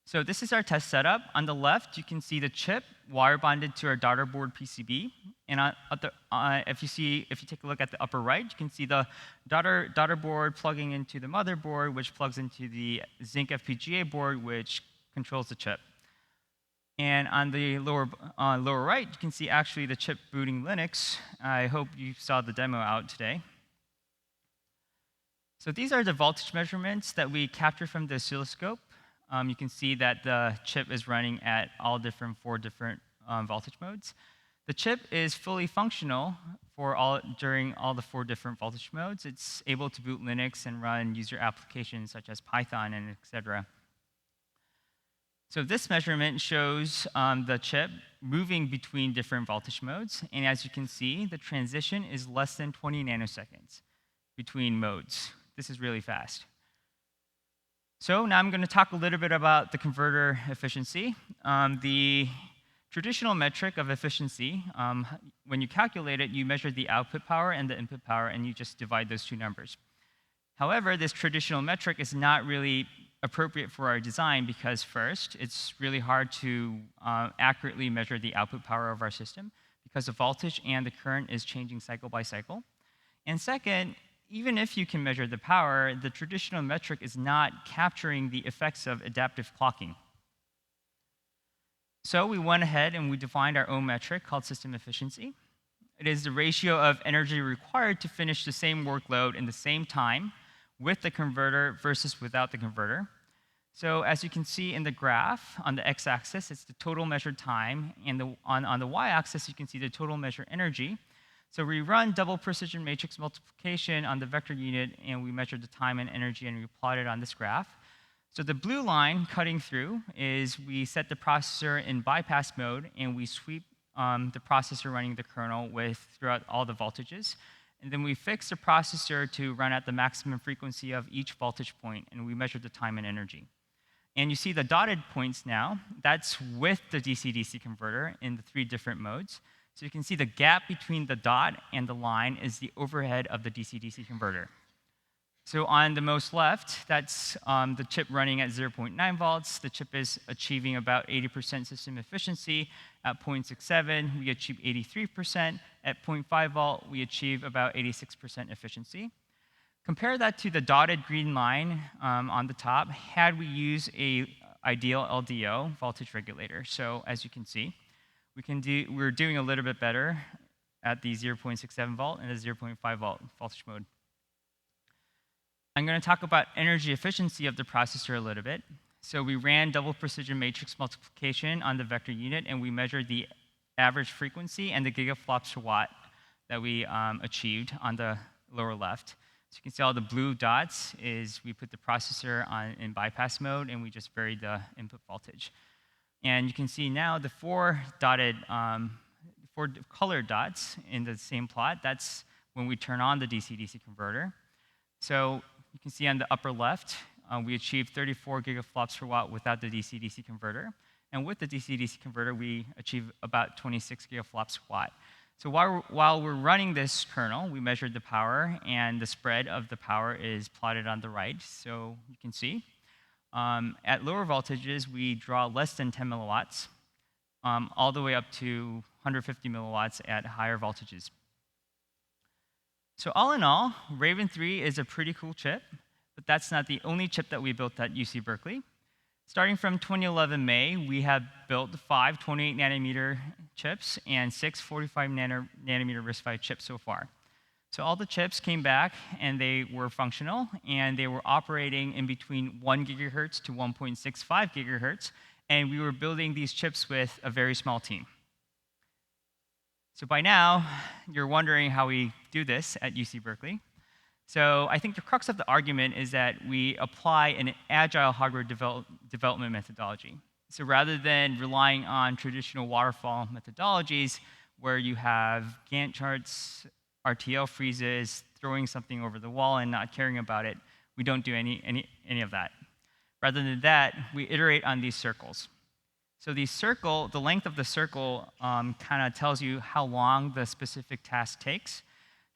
K: So this is our test setup. On the left, you can see the chip wire bonded to our daughter board PCB. And if you take a look at the upper right, you can see the daughter board plugging into the motherboard, which plugs into the Zinc FPGA board, which controls the chip. And on the lower right, you can see actually the chip booting Linux. I hope you saw the demo out today. So these are the voltage measurements that we captured from the oscilloscope. You can see that the chip is running at four different voltage modes. The chip is fully functional during all the 4 different voltage modes. It's able to boot Linux and run user applications such as Python and etc. So this measurement shows the chip moving between different voltage modes. And as you can see, the transition is less than 20 nanoseconds between modes. This is really fast. So now I'm going to talk a little bit about the converter efficiency. The traditional metric of efficiency, when you calculate it, you measure the output power and the input power, and you just divide those 2 numbers. However, this traditional metric is not really appropriate for our design because first, it's really hard to accurately measure the output power of our system because the voltage and the current is changing cycle by cycle. And second, even if you can measure the power, the traditional metric is not capturing the effects of adaptive clocking. So we went ahead and we defined our own metric called system efficiency. It is the ratio of energy required to finish the same workload in the same time with the converter versus without the converter. So as you can see in the graph, on the x-axis, it's the total measured time, and on the y-axis, you can see the total measured energy. So we run double precision matrix multiplication on the vector unit, and we measure the time and energy, and we plot it on this graph. So the blue line cutting through is we set the processor in bypass mode, and we sweep the processor running the kernel throughout all the voltages. And then we fix the processor to run at the maximum frequency of each voltage point, and we measure the time and energy. And you see the dotted points now. That's with the DC-DC converter in the 3 different modes. So you can see the gap between the dot and the line is the overhead of the DC-DC converter. So on the most left, that's the chip running at 0.9 volts. The chip is achieving about 80% system efficiency. At 0.67, we achieve 83%. At 0.5 volt, we achieve about 86% efficiency. Compare that to the dotted green line on the top had we used a ideal LDO voltage regulator. So as you can see, we're doing a little bit better at the 0.67 volt and the 0.5 volt voltage mode. I'm going to talk about energy efficiency of the processor a little bit. So we ran double precision matrix multiplication on the vector unit, and we measured the average frequency and the gigaflops per watt that we achieved on the lower left. So you can see all the blue dots is we put the processor in bypass mode, and we just varied the input voltage. And you can see now the 4 colored dots in the same plot. That's when we turn on the DC-DC converter. So you can see on the upper left, we achieved 34 gigaflops per watt without the DC-DC converter. And with the DC-DC converter, we achieve about 26 gigaflops per watt. So while we're running this kernel, we measured the power, and the spread of the power is plotted on the right. So you can see at lower voltages, we draw less than 10 milliwatts, all the way up to 150 milliwatts at higher voltages. So all in all, Raven 3 is a pretty cool chip, but that's not the only chip that we built at UC Berkeley. Starting from 2011 May, we have built 5 28 nanometer chips and 6 45 nanometer RISC-V chips so far. So all the chips came back, and they were functional, and they were operating in between 1 gigahertz to 1.65 gigahertz, and we were building these chips with a very small team. So by now, you're wondering how we do this at UC Berkeley. So I think the crux of the argument is that we apply an agile hardware development methodology. So rather than relying on traditional waterfall methodologies where you have Gantt charts, RTL freezes, throwing something over the wall and not caring about it, we don't do any of that. Rather than that, we iterate on these circles. So the length of the circle kind of tells you how long the specific task takes.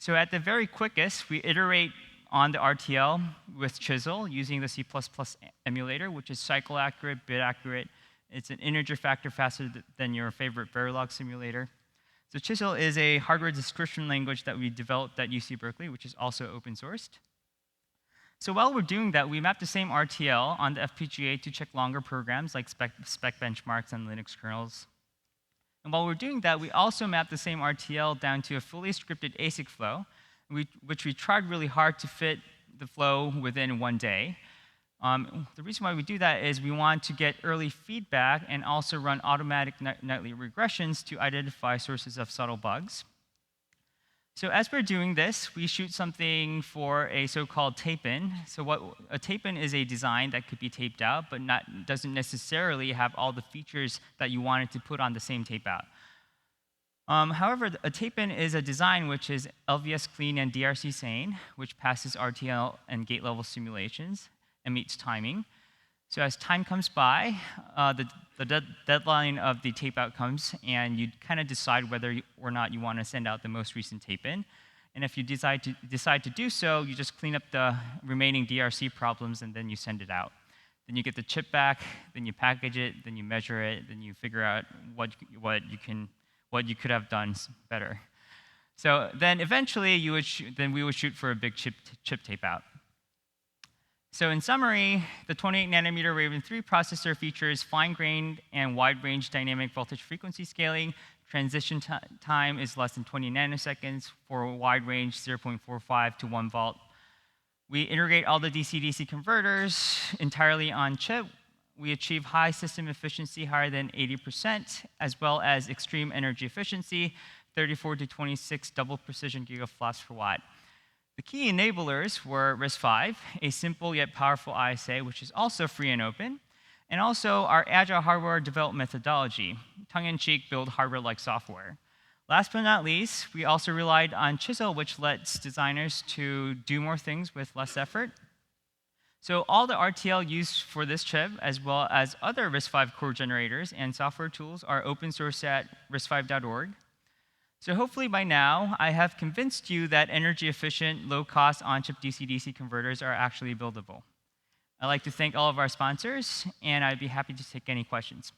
K: So at the very quickest, we iterate on the RTL with Chisel using the C++ emulator, which is cycle accurate, bit accurate. It's an integer factor faster than your favorite Verilog simulator. So Chisel is a hardware description language that we developed at UC Berkeley, which is also open sourced. So while we're doing that, we map the same RTL on the FPGA to check longer programs like spec benchmarks and Linux kernels. And while we're doing that, we also map the same RTL down to a fully scripted ASIC flow, which we tried really hard to fit the flow within 1 day. The reason why we do that is we want to get early feedback and also run automatic nightly regressions to identify sources of subtle bugs. So as we're doing this, we shoot something for a so-called tape-in. So a tape-in is a design that could be taped out, but doesn't necessarily have all the features that you wanted to put on the same tape-out. However, a tape-in is a design which is LVS clean and DRC sane, which passes RTL and gate-level simulations and meets timing. So as time comes by, the deadline of the tape-out comes, and you kind of decide whether or not you want to send out the most recent tape-in. And if you decide to do so, you just clean up the remaining DRC problems, and then you send it out. Then you get the chip back, then you package it, then you measure it, then you figure out what you could have done better. So then eventually, we would shoot for a big chip tape-out. So in summary, the 28-nanometer Raven 3 processor features fine-grained and wide-range dynamic voltage frequency scaling. Transition time is less than 20 nanoseconds for a wide range 0.45 to 1 volt. We integrate all the DC-DC converters entirely on chip. We achieve high system efficiency, higher than 80%, as well as extreme energy efficiency, 34 to 26 double precision gigaflops per watt. The key enablers were RISC-V, a simple yet powerful ISA, which is also free and open, and also our agile hardware development methodology, tongue-in-cheek build hardware like software. Last but not least, we also relied on Chisel, which lets designers to do more things with less effort. So all the RTL used for this chip, as well as other RISC-V core generators and software tools, are open source at risc-v.org. So hopefully by now, I have convinced you that energy-efficient, low-cost on-chip DC-DC converters are actually buildable. I'd like to thank all of our sponsors, and I'd be happy to take any questions.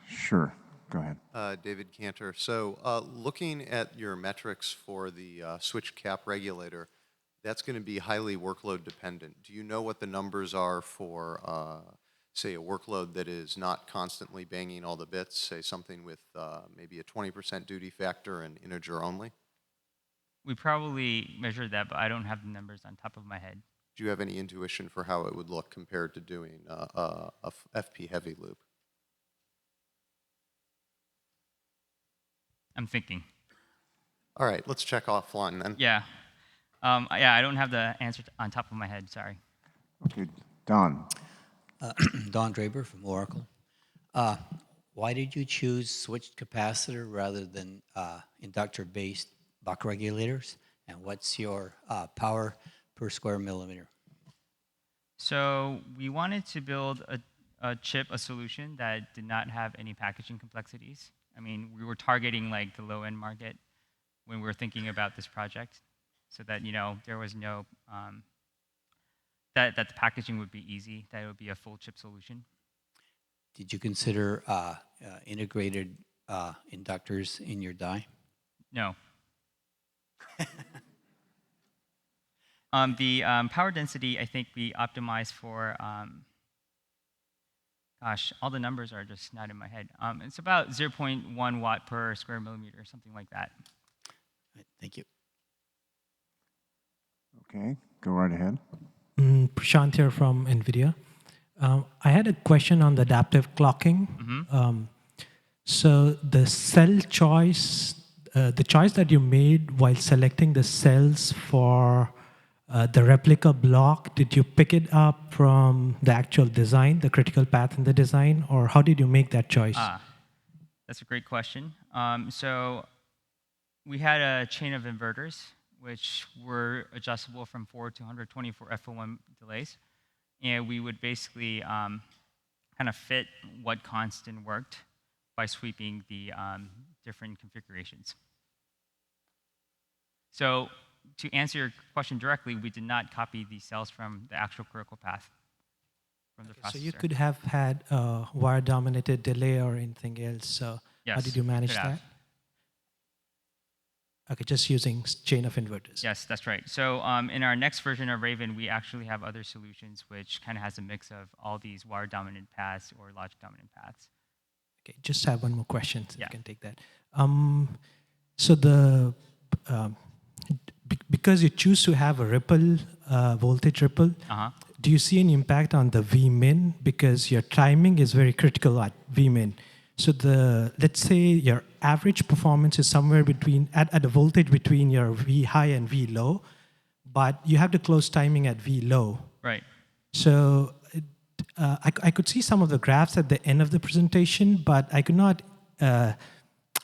B: Sure, go ahead.
E: David Cantor. So looking at your metrics for the switch cap regulator, that's going to be highly workload dependent. Do you know what the numbers are for, say, a workload that is not constantly banging all the bits, say something with maybe a 20% duty factor and integer only?
K: We probably measured that, but I don't have the numbers on top of my head.
E: Do you have any intuition for how it would look compared to doing a FP heavy loop?
K: I'm thinking.
E: All right, let's check offline then.
K: Yeah. Yeah, I don't have the answer on top of my head, sorry.
B: Okay, Don.
L: Don Draper from Oracle. Why did you choose switched capacitor rather than inductor-based buck regulators? And what's your power per square millimeter?
K: So we wanted to build a chip, a solution that did not have any packaging complexities. I mean, we were targeting like the low-end market when we were thinking about this project, so that there was no that the packaging would be easy, that it would be a full chip solution.
L: Did you consider integrated inductors in your die?
K: No. The power density, I think we optimized for. Gosh, all the numbers are just not in my head. It's about 0.1 watt per square millimeter, something like that.
L: Right, thank you.
B: Okay, go right ahead.
M: Prashant here from NVIDIA. I had a question on the adaptive clocking.
K: Mm-hmm.
M: So the cell choice, the choice that you made while selecting the cells for the replica block, did you pick it up from the actual design, the critical path in the design, or how did you make that choice?
K: That's a great question. So we had a chain of inverters, which were adjustable from 4 to 124 FO1 delays. And we would basically kind of fit what constant worked by sweeping the different configurations. So to answer your question directly, we did not copy these cells from the actual critical path from the processor.
M: So you could have had a wire-dominated delay or anything else. So
K: yes,
M: how did you manage that? Okay, just using chain of inverters.
K: Yes, that's right. So in our next version of Raven, we actually have other solutions which kind of has a mix of all these wire-dominant paths or logic-dominant paths.
M: Okay, just have one more question, so
K: yeah.
M: you can take that. So the because you choose to have a ripple, voltage ripple, do you see any impact on the Vmin? Because your timing is very critical at Vmin. So let's say your average performance is somewhere between, at a voltage between your V high and V low, but you have to close timing at V low.
K: Right.
M: So I could see some of the graphs at the end of the presentation, but I could not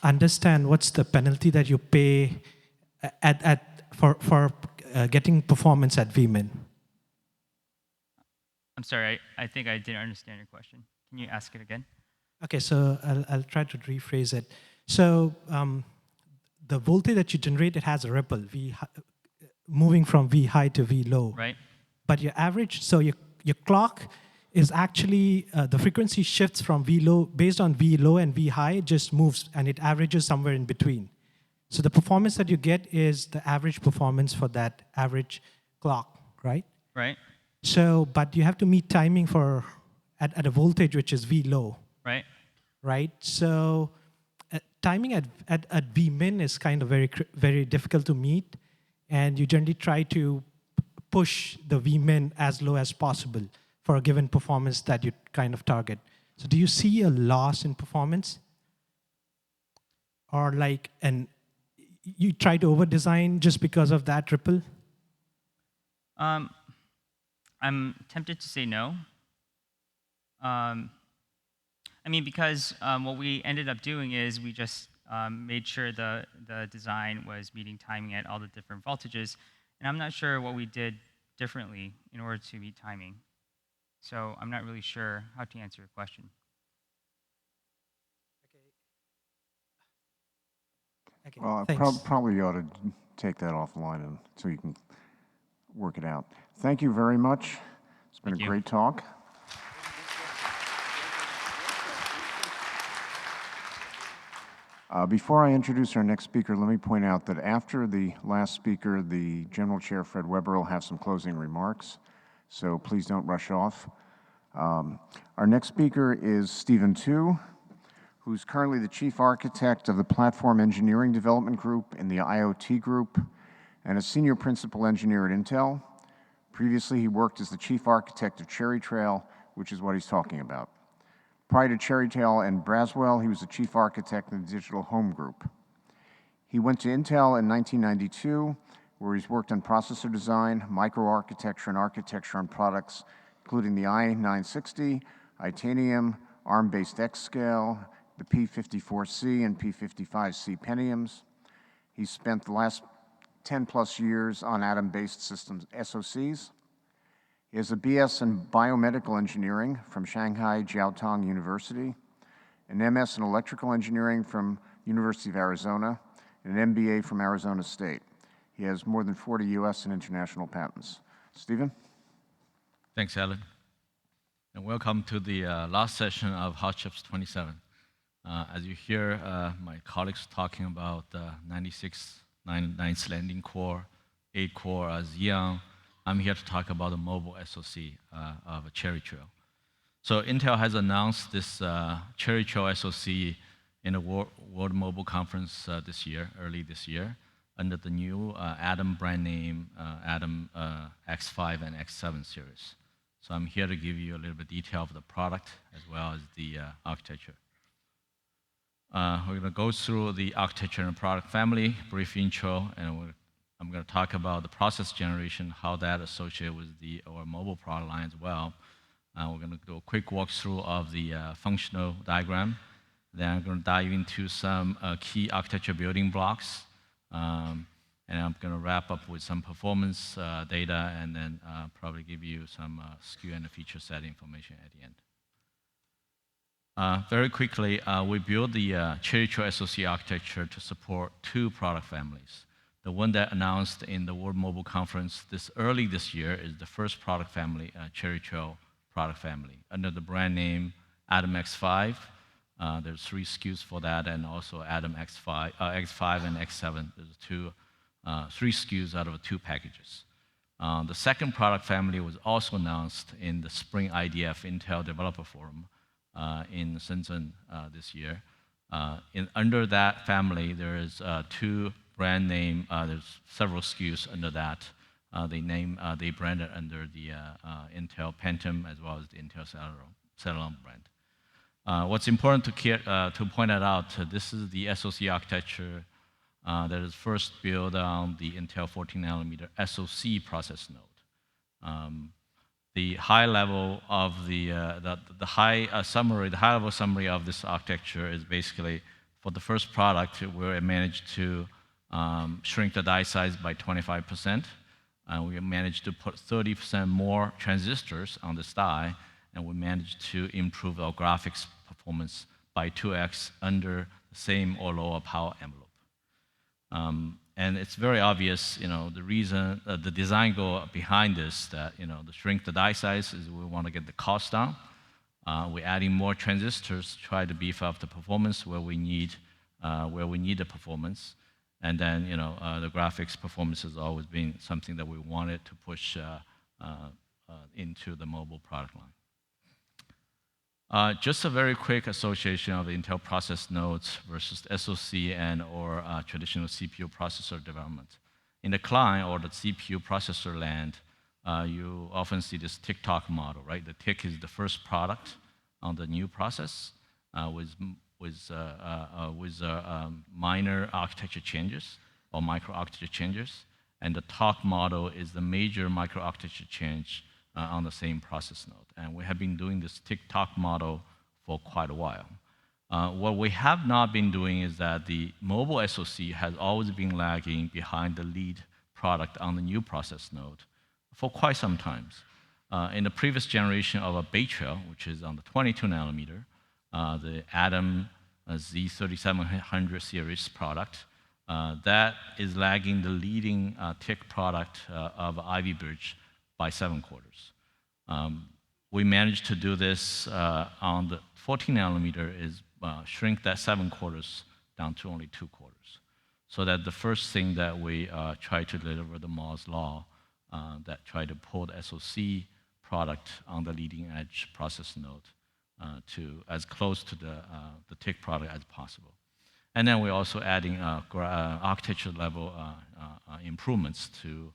M: understand what's the penalty that you pay for getting performance at Vmin.
K: I'm sorry, I think I didn't understand your question. Can you ask it again?
M: Okay, so I'll try to rephrase it. So the voltage that you generate, it has a ripple, moving from V high to V low.
K: Right.
M: But your average, so your clock is actually, the frequency shifts from V low, based on V low and V high, it just moves and it averages somewhere in between. So the performance that you get is the average performance for that average clock, right?
K: Right.
M: So, but you have to meet timing for, at a voltage which is V low.
K: Right.
M: Right. So timing at Vmin is kind of very difficult to meet, and you generally try to push the Vmin as low as possible for a given performance that you kind of target. So do you see a loss in performance? Or like, and you try to over-design just because of that ripple?
K: I'm tempted to say no. I mean, because what we ended up doing is we just made sure the design was meeting timing at all the different voltages. And I'm not sure what we did differently in order to meet timing. So I'm not really sure how to answer your question.
M: Okay,
B: well,
M: thanks.
B: probably you ought to take that offline so you can work it out. Thank you very much. It's been a great talk. Before I introduce our next speaker, let me point out that after the last speaker, the General Chair, Fred Weber, will have some closing remarks, so please don't rush off. Our next speaker is Stephen Tu, who's currently the Chief Architect of the Platform Engineering Development Group in the IoT Group and a Senior Principal Engineer at Intel. Previously, he worked as the Chief Architect of Cherry Trail, which is what he's talking about. Prior to Cherry Trail and Braswell, he was the Chief Architect in the Digital Home Group. He went to Intel in 1992, where he's worked on processor design, microarchitecture, and architecture on products, including the i960, Itanium, ARM-based X-Scale, the P54C and P55C Pentiums. He spent the last 10+ years on Atom-based systems, SoCs. He has a BS in Biomedical Engineering from Shanghai Jiaotong University, an MS in Electrical Engineering from University of Arizona, and an MBA from Arizona State. He has more than 40 US and international patents. Stephen?
N: Thanks, Alan. And welcome to the last session of HotChips 27. As you hear my colleagues talking about 96, 9th landing core, 8-core Xeon, I'm here to talk about the mobile SoC of Cherry Trail. So Intel has announced this Cherry Trail SoC in the World Mobile Conference early this year, under the new Atom brand name, Atom X5 and X7 series. So I'm here to give you a little bit detail of the product as well as the architecture. We're going to go through the architecture and product family, brief intro, and I'm going to talk about the process generation, how that associated with our mobile product line as well. We're going to do a quick walkthrough of the functional diagram. Then I'm going to dive into some key architecture building blocks, And I'm going to wrap up with some performance data and then probably give you some SKU and feature set information at the end. Very quickly, we built the Cherry Trail SoC architecture to support 2 product families. The one that announced in the World Mobile Conference early this year is the first product family, Cherry Trail product family, under the brand name Atom X5. There's 3 SKUs for that, and also Atom X5 and X7. There's 3 SKUs out of 2 packages. The second product family was also announced in the Spring IDF Intel Developer Forum in Shenzhen this year. Under that family, there is 2 brand name. There's several SKUs under that. They branded under the Intel Pentium as well as the Intel Celeron brand. What's important to point out, this is the SoC architecture that is first built on the Intel 14nm SoC process node. The high level of the high level summary of this architecture is basically for the first product, we managed to shrink the die size by 25%. We managed to put 30% more transistors on this die, and we managed to improve our graphics performance by 2x under the same or lower power envelope. And it's very obvious, the reason, the design goal behind this, that, to shrink the die size is we want to get the cost down. We're adding more transistors to try to beef up the performance where we need the performance. And then, the graphics performance has always been something that we wanted to push into the mobile product line. Just a very quick association of the Intel process nodes versus SoC or traditional CPU processor development. In the client or the CPU processor land, you often see this tick-tock model, right? The tick is the first product on the new process with minor architecture changes or micro-architecture changes. And the tock model is the major micro-architecture change on the same process node. And we have been doing this tick-tock model for quite a while. What we have not been doing is that the mobile SoC has always been lagging behind the lead product on the new process node for quite some time. In the previous generation of a Bay Trail, which is on the 22nm, the Atom Z3700 series product, that is lagging the leading tick product of Ivy Bridge by 7 quarters. We managed to do this on the 14nm is shrink that 7 quarters down to only 2 quarters. So that the first thing that we try to deliver the Moore's law that try to pull the SoC product on the leading edge process node to as close to the tick product as possible. And then we're also adding architecture level improvements to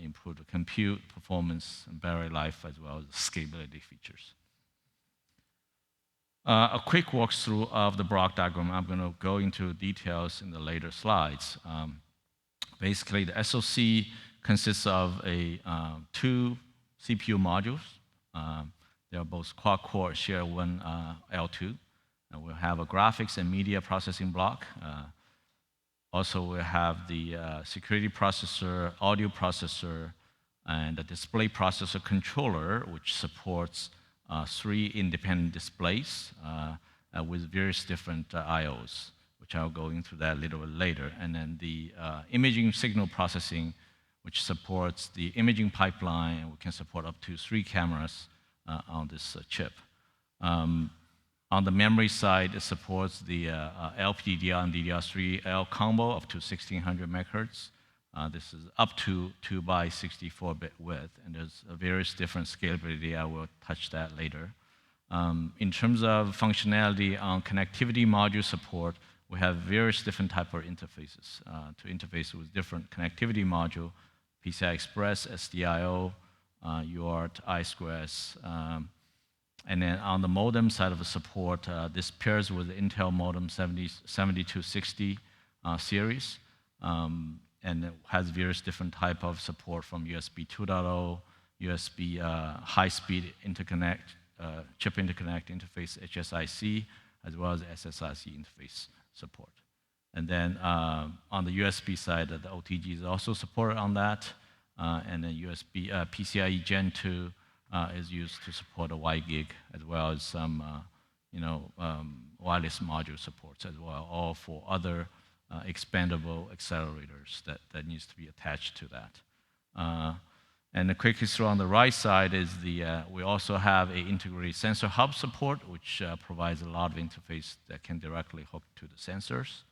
N: improve the compute performance and battery life as well as scalability features. A quick walkthrough of the block diagram. I'm going to go into details in the later slides. Basically, the SoC consists of 2 CPU modules. They are both quad core, share one L2. And we'll have a graphics and media processing block. Also, we have the security processor, audio processor, and the display processor controller, which supports 3 independent displays with various different IOs, which I'll go into that a little bit later. And then the imaging signal processing, which supports the imaging pipeline, and we can support up to 3 cameras on this chip. On the memory side, it supports the LPDDR and DDR3L combo up to 1600 megahertz. This is up to 2 by 64-bit width, and there's various different scalability. I will touch that later. In terms of functionality on connectivity module support, we have various different type of interfaces to interface with different connectivity module, PCI Express, SDIO, UART, I2S. And then on the modem side of the support, this pairs with the Intel modem 7260 series, and it has various different type of support from USB 2.0, USB high-speed interconnect, chip interconnect interface HSIC, as well as SSIC interface support. And then on the USB side, the OTG is also supported on that. And then USB PCIe Gen 2 is used to support a WiGig, as well as some wireless module supports as well, all for other expandable accelerators that needs to be attached to that. And the quick history on the right side is we also have a integrated sensor hub support, which provides a lot of interface that can directly hook to the sensors.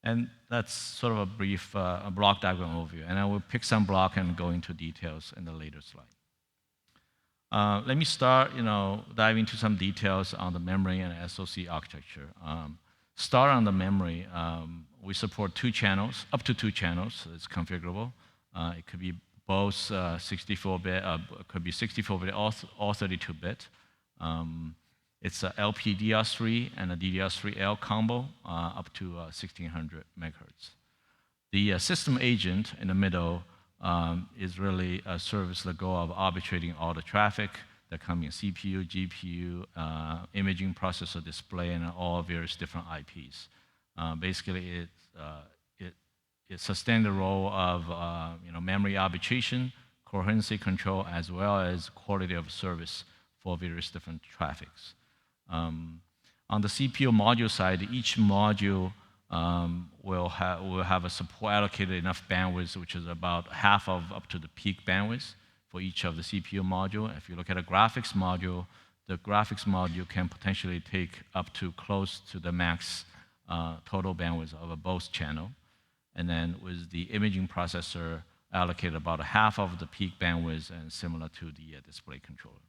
N: And that's sort of a brief block diagram overview. And I will pick some block and go into details in the later slide. Let me start, dive into some details on the memory and SoC architecture. Start on the memory. We support 2 channels, up to 2 channels. So it's configurable. It could be both 64-bit, it could be 64-bit or 32-bit. It's a LPDDR3 and a DDR3L combo up to 1600 megahertz. The system agent in the middle is really serves the goal of arbitrating all the traffic that come in CPU, GPU, imaging processor, display, and all various different IPs. Basically, it sustains the role of memory arbitration, coherency control, as well as quality of service for various different traffics. On the CPU module side, each module will have a support allocated enough bandwidth, which is about half of up to the peak bandwidth for each of the CPU module. If you look at a graphics module, the graphics module can potentially take up to close to the max total bandwidth of both channel. And then with the imaging processor allocated about half of the peak bandwidth and similar to the display controller.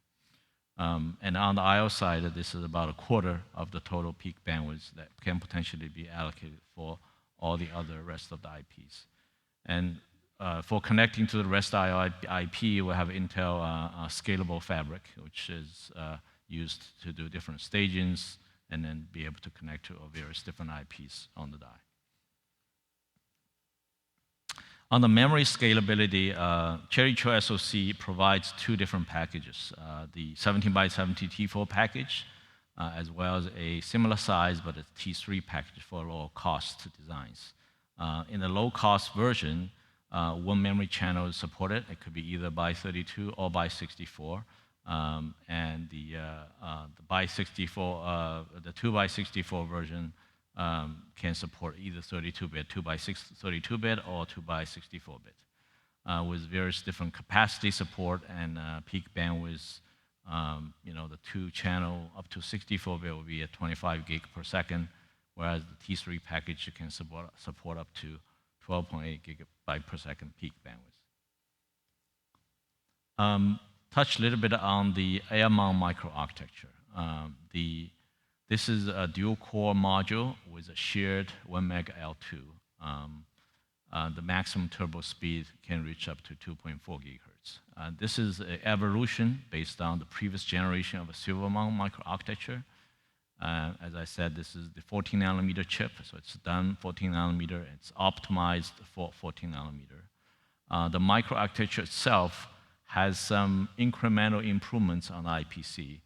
N: And on the I/O side, this is about a quarter of the total peak bandwidth that can potentially be allocated for all the other rest of the IPs. And for connecting to the rest I/O IP, we have Intel scalable fabric, which is used to do different stagings and then be able to connect to various different IPs on the die. On the memory scalability, Cherry Chou SoC provides 2 different packages. The 17x70 T4 package, as well as a similar size but a T3 package for lower cost designs. In the low cost version, 1 memory channel is supported. It could be either by 32 or by 64. And the by 64, the 2x64 version can support either 32-bit, 2x32-bit, or 2x64-bit, with various different capacity support and peak bandwidth. The 2-channel up to 64-bit will be at 25 gig per second, whereas the T3 package can support up to 12.8 gigabyte per second peak bandwidth. Touch a little bit on the air-mount microarchitecture. This is a dual-core module with a shared 1 meg L2. The maximum turbo speed can reach up to 2.4 gigahertz. This is an evolution based on the previous generation of a silver-mount microarchitecture. As I said, this is the 14-nanometer chip, so it's done 14-nanometer. It's optimized for 14-nanometer. The microarchitecture itself has some incremental improvements on IPC.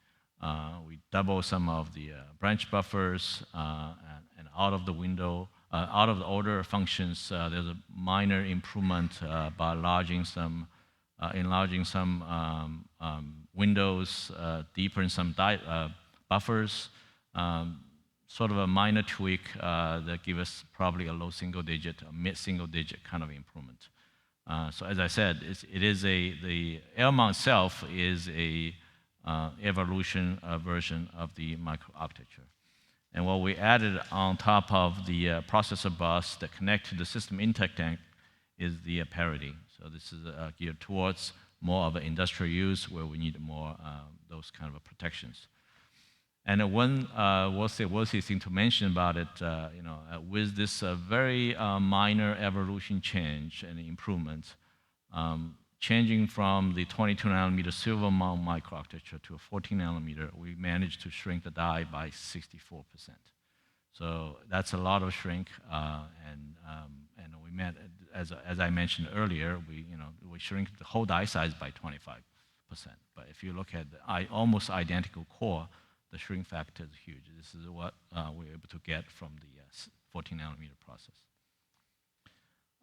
N: We double some of the branch buffers and out of the order functions. There's a minor improvement by enlarging some windows, deepen some buffers. Sort of a minor tweak that gives us probably a low single digit, a mid single digit kind of improvement. So as I said, the air-mount itself is a evolution version of the microarchitecture. And what we added on top of the processor bus that connect to the system interconnect is the parity. So this is geared towards more of an industrial use where we need more those kind of protections. And one worthy thing to mention about it, with this very minor evolution change and improvement, changing from the 22-nanometer silver mount microarchitecture to a 14-nanometer, we managed to shrink the die by 64%. So that's a lot of shrink, and we met, as I mentioned earlier, we shrink the whole die size by 25%. But if you look at the almost identical core, the shrink factor is huge. This is what we're able to get from the 14 nanometer process.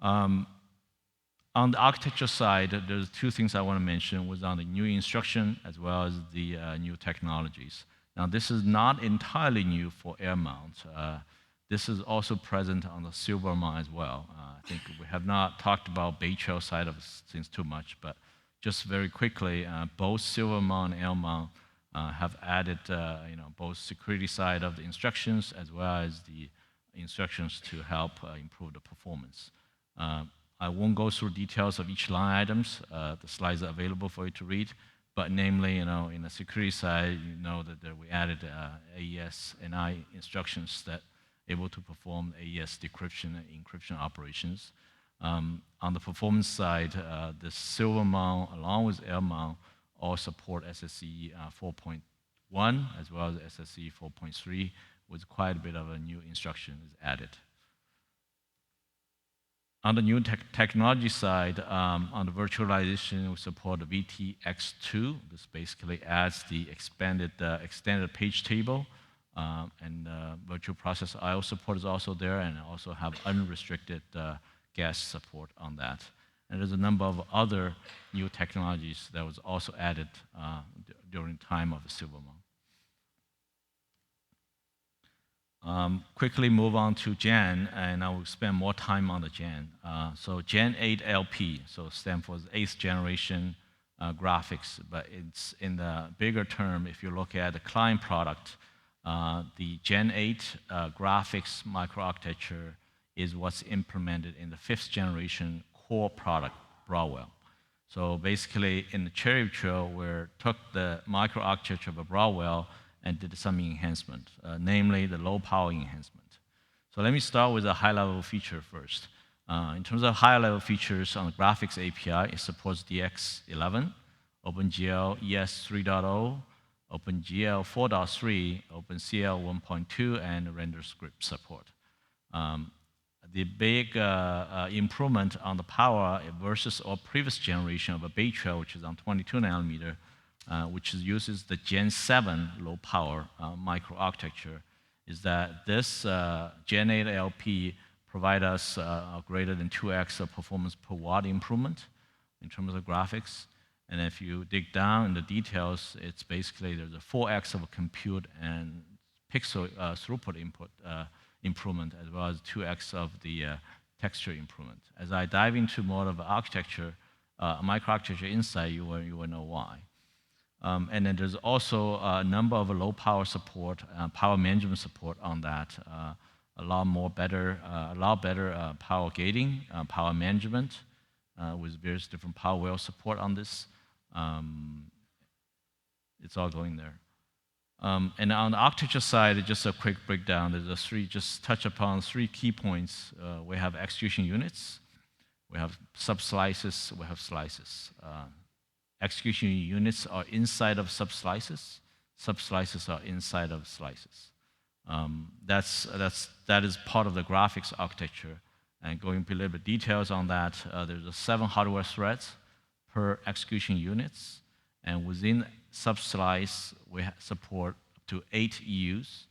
N: On the architecture side, there's two things I want to mention was on the new instruction as well as the new technologies. Now, this is not entirely new for air mount. This is also present on the silver mount as well. I think we have not talked about Bay Trail side of things too much, but just very quickly, both silver mount and air mount have added both security side of the instructions as well as the instructions to help improve the performance. I won't go through details of each line items. The slides are available for you to read. But namely, in the security side, that we added AES and I instructions that able to perform AES decryption and encryption operations. On the performance side, the silver mount along with air mount all support SSE 4.1 as well as SSE 4.3 with quite a bit of a new instruction is added. On the new technology side, on the virtualization, we support the VTX2. This basically adds the extended page table, and virtual process I/O support is also there, and also have unrestricted guest support on that. And there's a number of other new technologies that was also added during time of the silver mount. Quickly move on to Gen, and I will spend more time on the Gen. So Gen 8 LP, so stands for 8th generation graphics, but it's in the bigger term, if you look at the client product, the Gen 8 graphics microarchitecture is what's implemented in the 5th generation core product, Broadwell. So basically, in the Cherry Trail, we took the microarchitecture of a Broadwell and did some enhancement, namely the low power enhancement. So let me start with a high-level feature first. In terms of high-level features on the graphics API, it supports DX11, OpenGL ES 3.0, OpenGL 4.3, OpenCL 1.2, and render script support. The big improvement on the power versus our previous generation of a Bay Trail, which is on 22 nanometer, which uses the Gen 7 low power microarchitecture, is that this Gen 8 LP provide us greater than 2x of performance per watt improvement in terms of graphics. And if you dig down in the details, it's basically there's a 4x of compute and pixel throughput input improvement, as well as 2x of the texture improvement. As I dive into more of architecture, microarchitecture insight, you will know why. And then there's also a number of low power support, power management support on that. Allow better power gating, power management with various different power well support on this. It's all going there. And on the architecture side, just a quick breakdown. There's just touch upon 3 key points. We have execution units, we have sub-slices, we have slices. Execution units are inside of sub-slices. Sub-slices are inside of slices. That is part of the graphics architecture. And going into a little bit details on that, there's 7 hardware threads per execution units. And within sub-slice, we support up to 8 EUs.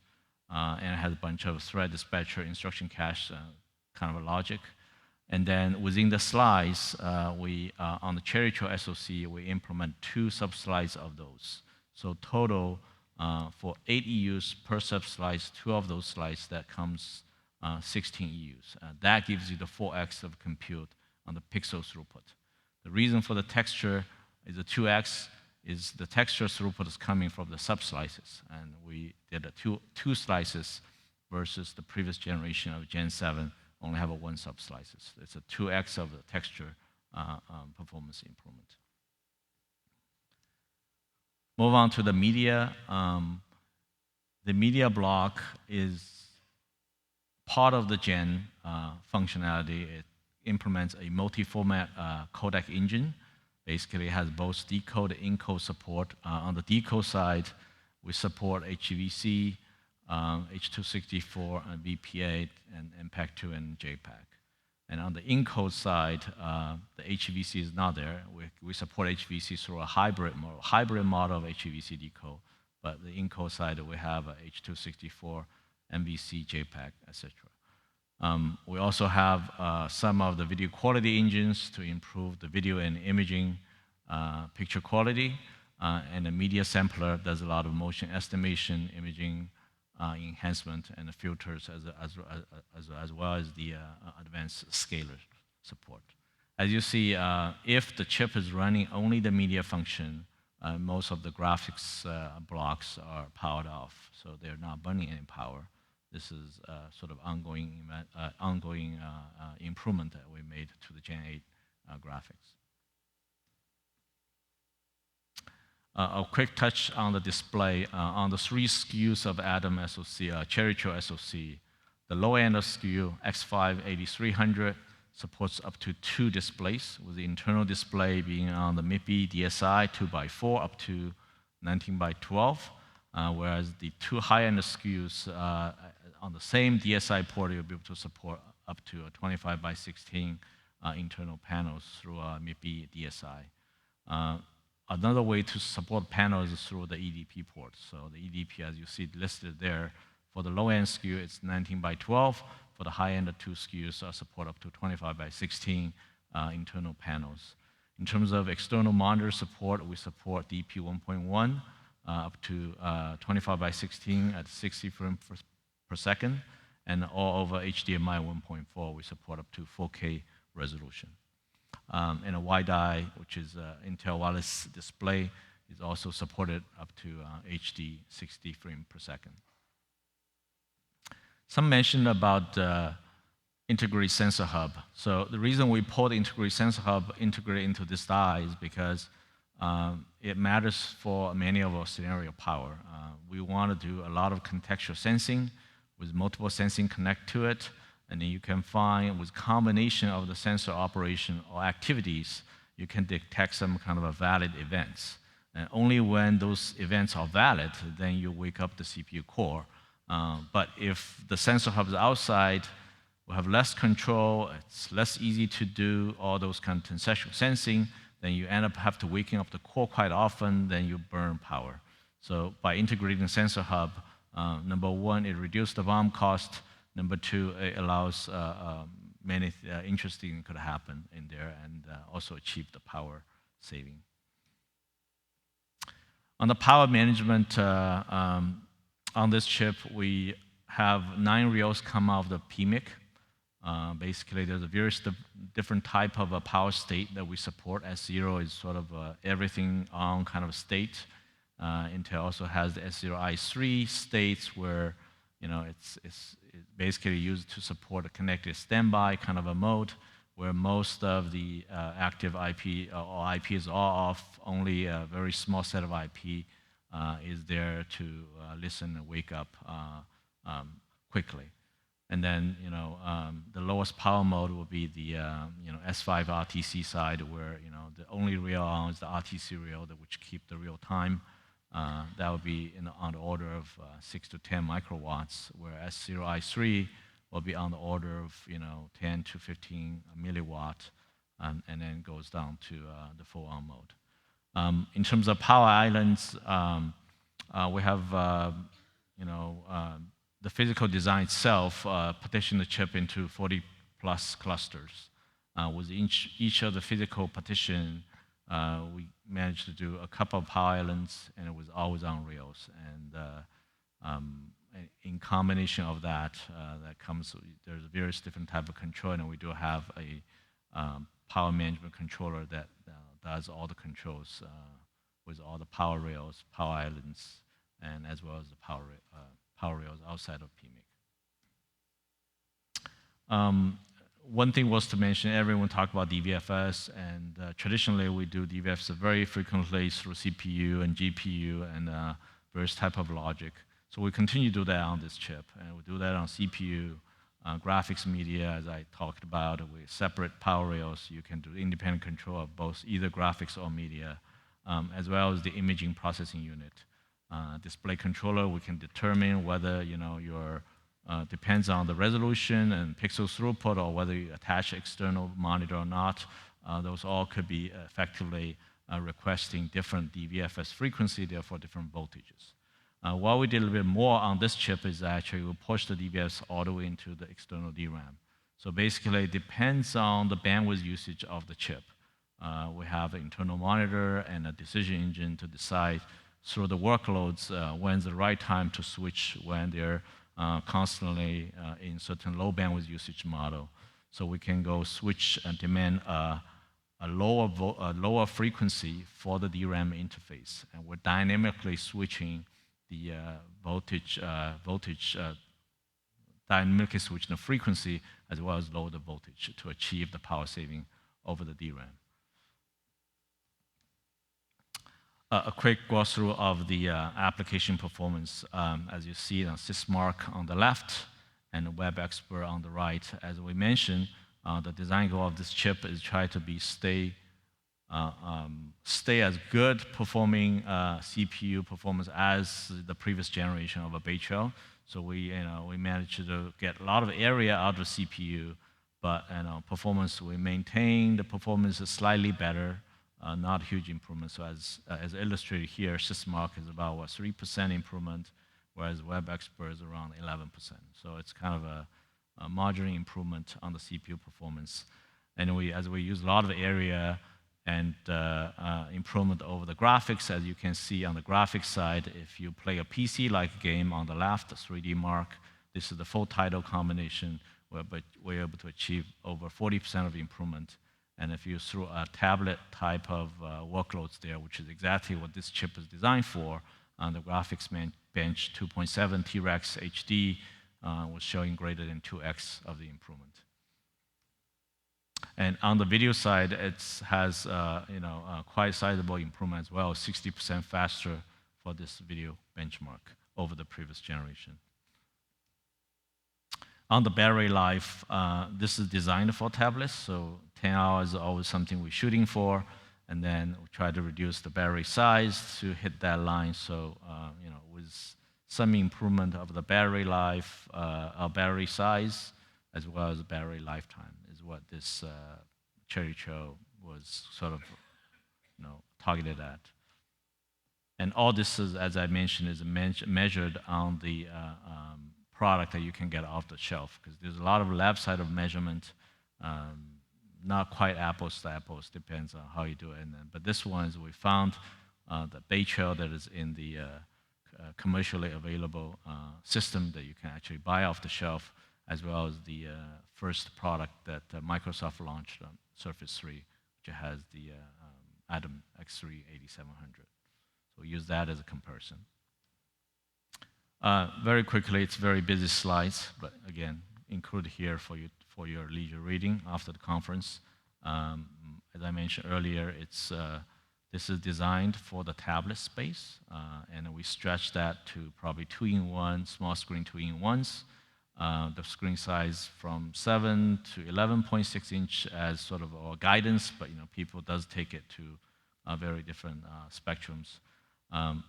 N: And it has a bunch of thread dispatcher, instruction cache, kind of a logic. And then within the slice, on the Cherry Trail SoC, we implement 2 sub-slices of those. So total, for 8 EUs per sub-slice, 2 of those slices, that comes 16 EUs. That gives you the 4x of compute on the pixel throughput. The reason for the texture is a 2x, is the texture throughput is coming from the sub-slices. And we did a 2 slices versus the previous generation of Gen 7, only have a 1 sub-slices. It's a 2x of the texture performance improvement. Move on to the media. The media block is part of the Gen functionality. It implements a multi-format codec engine. Basically, it has both decode and encode support. On the decode side, we support HEVC, H264, and VP8, and MPEG-2 and JPEG. And on the encode side, the HEVC is not there. We support HEVC through a hybrid model of HEVC decode, But the encode side, we have a H264, MVC, JPEG, etc. We also have some of the video quality engines to improve the video and imaging picture quality. And the media sampler does a lot of motion estimation, imaging enhancement, and the filters as well as the advanced scaler support. As you see, if the chip is running only the media function, most of the graphics blocks are powered off, so they're not burning any power. This is sort of ongoing improvement that we made to the Gen 8 graphics. A quick touch on the display. On the 3 SKUs of Atom SoC, Cherry Trail SoC, the low end of SKU, X5-8300, supports up to 2 displays, with the internal display being on the MIPI DSI 2x4 up to 19x12, whereas the 2 high-end SKUs on the same DSI port, you'll be able to support up to a 25x16 internal panels through MIPI DSI. Another way to support panels is through the EDP port. So the EDP, as you see listed there, for the low-end SKU, it's 19x12. For the high-end, the 2 SKUs support up to 25x16 internal panels. In terms of external monitor support, we support DP 1.1 up to 25x16 at 60 frames per second, and all over HDMI 1.4, we support up to 4K resolution. And a wide-eye, which is Intel wireless display, is also supported up to HD 60 frames per second. Some mention about integrated sensor hub. So the reason we pulled the integrated sensor hub integrated into this die is because it matters for many of our scenario power. We want to do a lot of contextual sensing with multiple sensing connect to it, and then you can find with combination of the sensor operation or activities, you can detect some kind of a valid events. And only when those events are valid, then you wake up the CPU core. But if the sensor hub is outside, we have less control, it's less easy to do all those kind of contextual sensing, then you end up have to waking up the core quite often, then you burn power. So by integrating sensor hub, number one, it reduces the BOM cost. Number two, it allows many interesting could happen in there and also achieve the power saving. On the power management, on this chip, we have 9 rails come out of the PMIC. Basically, there's a various different type of a power state that we support. S0 is sort of everything on kind of state. Intel also has the S0i3 states where it's basically used to support a connected standby kind of a mode where most of the active IP or IPs are off. Only a very small set of IP is there to listen and wake up quickly. And then the lowest power mode will be the S5 RTC side, where the only rail on is the RTC rail which keep the real time. That would be on the order of 6 to 10 microwatts, where S0i3 will be on the order of 10 to 15 milliwatt, and then goes down to the full-on mode. In terms of power islands, we have the physical design itself partition the chip into 40 plus clusters. With each of the physical partition, we managed to do a couple of power islands, and it was always on rails. And in combination of that, there's various different type of control, and we do have a power management controller that does all the controls with all the power rails, power islands, and as well as the power rails outside of PMIC. One thing was to mention, everyone talked about DVFS, and traditionally we do DVFS very frequently through CPU and GPU and various type of logic. So we continue to do that on this chip, and we do that on CPU, graphics media, as I talked about, with separate power rails. You can do independent control of both either graphics or media, as well as the imaging processing unit. Display controller, we can determine whether your depends on the resolution and pixel throughput, or whether you attach external monitor or not. Those all could be effectively requesting different DVFS frequency, therefore different voltages. What we did a little bit more on this chip is actually we pushed the DBS all the way into the external DRAM. So basically, it depends on the bandwidth usage of the chip. We have an internal monitor and a decision engine to decide through the workloads when's the right time to switch when they're constantly in certain low bandwidth usage model. So we can go switch and demand a lower frequency for the DRAM interface. And we're dynamically switching the dynamically switching the frequency as well as lower the voltage to achieve the power saving over the DRAM. A quick walkthrough of the application performance. As you see on SysMark on the left and WebExpert on the right. As we mentioned, the design goal of this chip is try to stay as good performing CPU performance as the previous generation of a Bay-Trail. So we managed to get a lot of area out of CPU, but performance, we maintain the performance is slightly better. Not huge improvement. So as illustrated here, SysMark is about 3% improvement, whereas WebExpert is around 11%. So it's kind of a marginal improvement on the CPU performance. And as we use a lot of area and improvement over the graphics, as you can see on the graphics side, if you play a PC-like game on the left, 3D Mark, this is the full title combination, but we're able to achieve over 40% of improvement. And if you throw a tablet type of workloads there, which is exactly what this chip is designed for, on the graphics bench 2.7 T-Rex HD was showing greater than 2x of the improvement. And on the video side, it has quite sizable improvement as well, 60% faster for this video benchmark over the previous generation. On the battery life, this is designed for tablets, so 10 hours is always something we're shooting for, and then we try to reduce the battery size to hit that line. So, with some improvement of the battery life, battery size, as well as battery lifetime, is what this Cherry Trail was sort of, targeted at. And all this is, as I mentioned, is measured on the product that you can get off the shelf, because there's a lot of lab side of measurement, not quite apples to apples, depends on how you do it. But this one is we found the Bay-Trail that is in the commercially available system that you can actually buy off the shelf, as well as the first product that Microsoft launched on Surface 3, which has the Atom X3 8700. So we use that as a comparison. Very quickly, it's very busy slides, but again, included here for your leisure reading after the conference. As I mentioned earlier, this is designed for the tablet space, and we stretch that to probably 2-in-1, small screen 2-in-1s. The screen size from 7 to 11.6 inch as sort of our guidance, but people does take it to very different spectrums.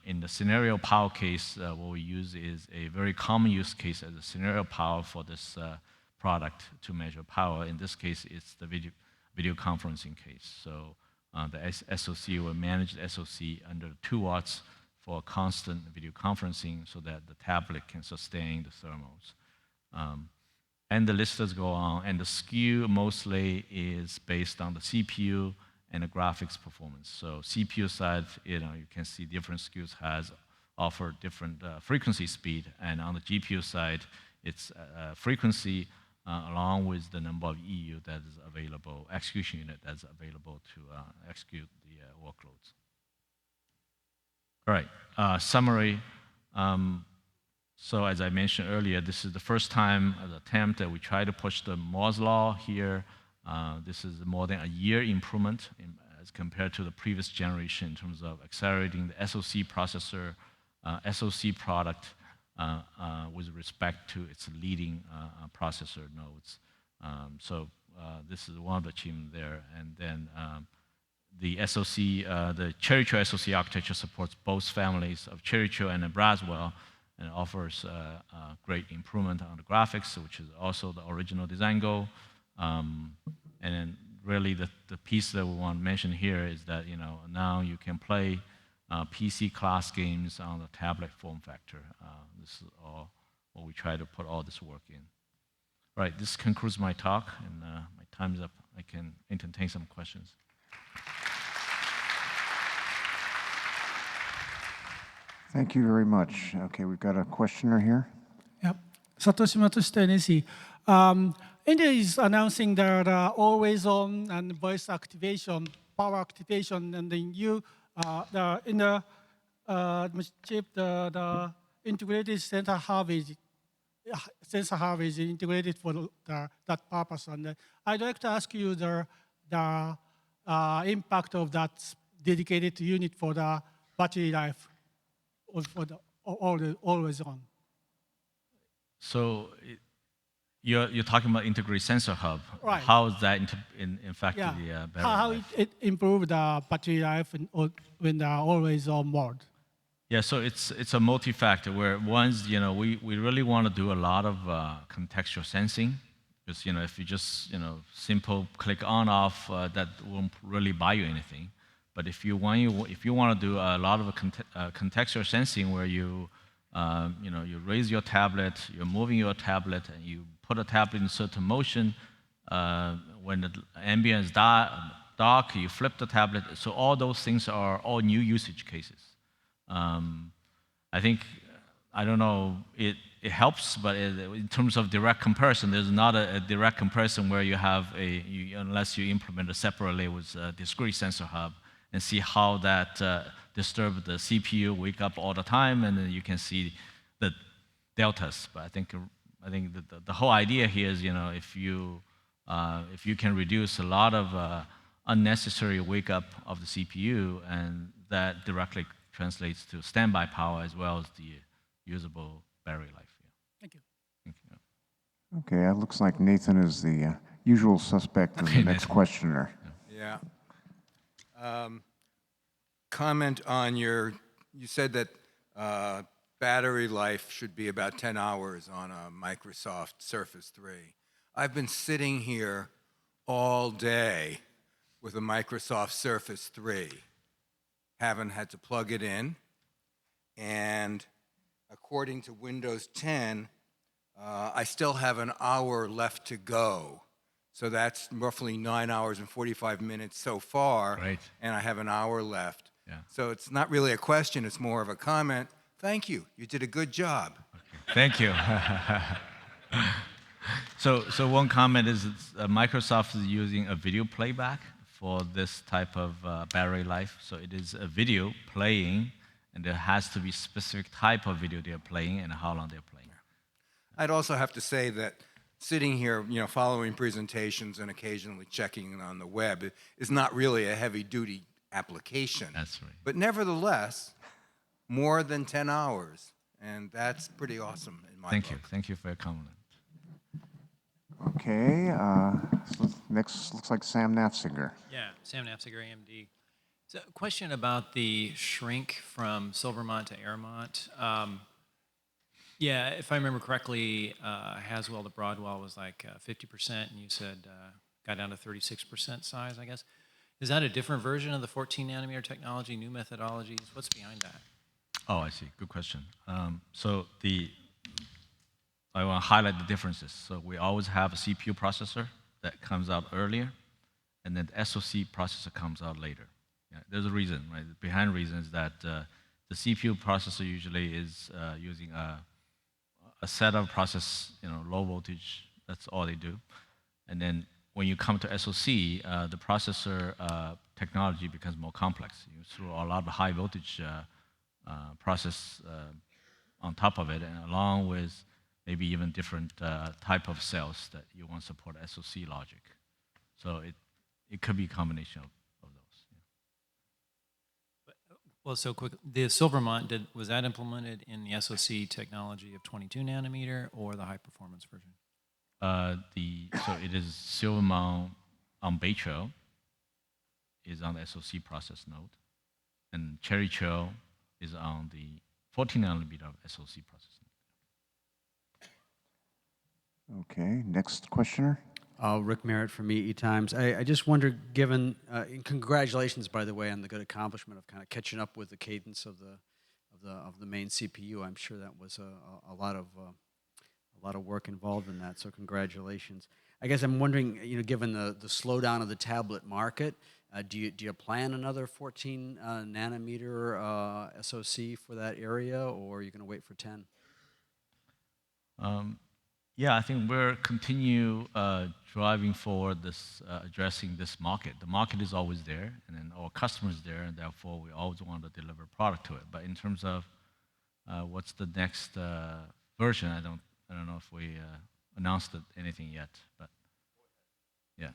N: In the scenario power case, what we use is a very common use case as a scenario power for this product to measure power. In this case, it's the video conferencing case. So the SoC will manage the SoC under 2 watts for constant video conferencing so that the tablet can sustain the thermals. And the list does go on, and the SKU mostly is based on the CPU and the graphics performance. So CPU side, you can see different SKUs offer different frequency speed, and on the GPU side, it's frequency along with the number of EU that is available, execution unit that's available to execute the workloads. All right, summary. So as I mentioned earlier, this is the first time an attempt that we try to push the Moore's law here. This is more than a year improvement as compared to the previous generation in terms of accelerating the SoC processor, SoC product with respect to its leading processor nodes. So this is one of the achievements there. And then the SoC, the Cherry Trail SoC architecture supports both families of Cherry Trail and Braswell, and offers great improvement on the graphics, which is also the original design goal. And then really the piece that we want to mention here is that now you can play PC class games on the tablet form factor. This is all what we try to put all this work in. Right, this concludes my talk, and my time's up. I can entertain some questions.
B: Thank you very much. Okay, we've got a questioner here.
O: Yep. Satoshi Matsushita, NEC. India is announcing that always on and voice activation, power activation, and then in the chip, the integrated sensor hub is integrated for that purpose. And I'd like to ask you the impact of that dedicated unit for the battery life, or for the always on.
N: So you're talking about integrated sensor hub.
O: Right.
N: How is that in fact the battery
O: how
N: life?
O: it improved the battery life when they're always on board?
N: Yeah, so it's a multi-factor where one's, we really want to do a lot of contextual sensing, because, if you just, simple click on off, that won't really buy you anything. But if you want to do a lot of contextual sensing where you raise your tablet, you're moving your tablet, and you put a tablet in certain motion, when the ambient is dark, you flip the tablet. So all those things are all new usage cases. I think, I don't know, it helps, but in terms of direct comparison, there's not a direct comparison where you have unless you implement it separately with a discrete sensor hub and see how that disturbs the CPU, wake up all the time, and then you can see the deltas. But I think the whole idea here is, if you can reduce a lot of unnecessary wake up of the CPU, and that directly translates to standby power as well as the usable battery life. Yeah.
O: Thank you.
N: Thank you.
B: Okay, it looks like Nathan is the usual suspect of the next questioner.
J: Yeah. Comment on you said that battery life should be about 10 hours on a Microsoft Surface 3. I've been sitting here all day with a Microsoft Surface 3. Haven't had to plug it in, and according to Windows 10, I still have an hour left to go. So that's roughly 9 hours and 45 minutes so far,
N: right. And
J: I have an hour left.
N: Yeah.
J: So it's not really a question, it's more of a comment. Thank you, you did a good job.
N: Okay. Thank you. So one comment is Microsoft is using a video playback for this type of battery life. So it is a video playing, and there has to be specific type of video they're playing and how long they're playing.
J: I'd also have to say that sitting here, following presentations and occasionally checking on the web is not really a heavy-duty application.
N: That's right.
J: But nevertheless, more than 10 hours, and that's pretty awesome in my book.
N: Thank you for your comment.
B: Okay, so next looks like Sam Nafziger.
P: Yeah, Sam Nafziger, AMD. So a question about the shrink from Silvermont to Airmont. Yeah, if I remember correctly, Haswell to Broadwell was like 50%, and you said got down to 36% size, I guess. Is that a different version of the 14 nanometer technology, new methodologies? What's behind that?
N: Oh, I see. Good question. I want to highlight the differences. So we always have a CPU processor that comes out earlier, and then the SoC processor comes out later. Yeah, there's a reason, right? Behind the reason is that the CPU processor usually is using a set of process, low voltage. That's all they do. And then when you come to SoC, the processor technology becomes more complex. You throw a lot of high voltage process on top of it, and along with maybe even different type of cells that you want to support SoC logic. So it could be a combination of those. Yeah.
P: Well, so quick, the Silvermont, was that implemented in the SoC technology of 22 nanometer or the high performance version?
N: So it is Silvermont on Bay Trail is on the SoC process node, and Cherry Trail is on the 14 nanometer SoC process node.
B: Okay, next questioner.
Q: Rick Merritt from EE Times. I just wonder, given, and congratulations, by the way, on the good accomplishment of kind of catching up with the cadence of the main CPU. I'm sure that was a lot of work involved in that. So congratulations. I guess I'm wondering, given the slowdown of the tablet market, do you plan another 14 nanometer SoC for that area, or are you going to wait for 10?
N: Yeah, I think we're continue driving forward this, addressing this market. The market is always there, and then our customers there, and therefore we always want to deliver product to it. But in terms of what's the next version, I don't know if we announced anything yet, but yeah,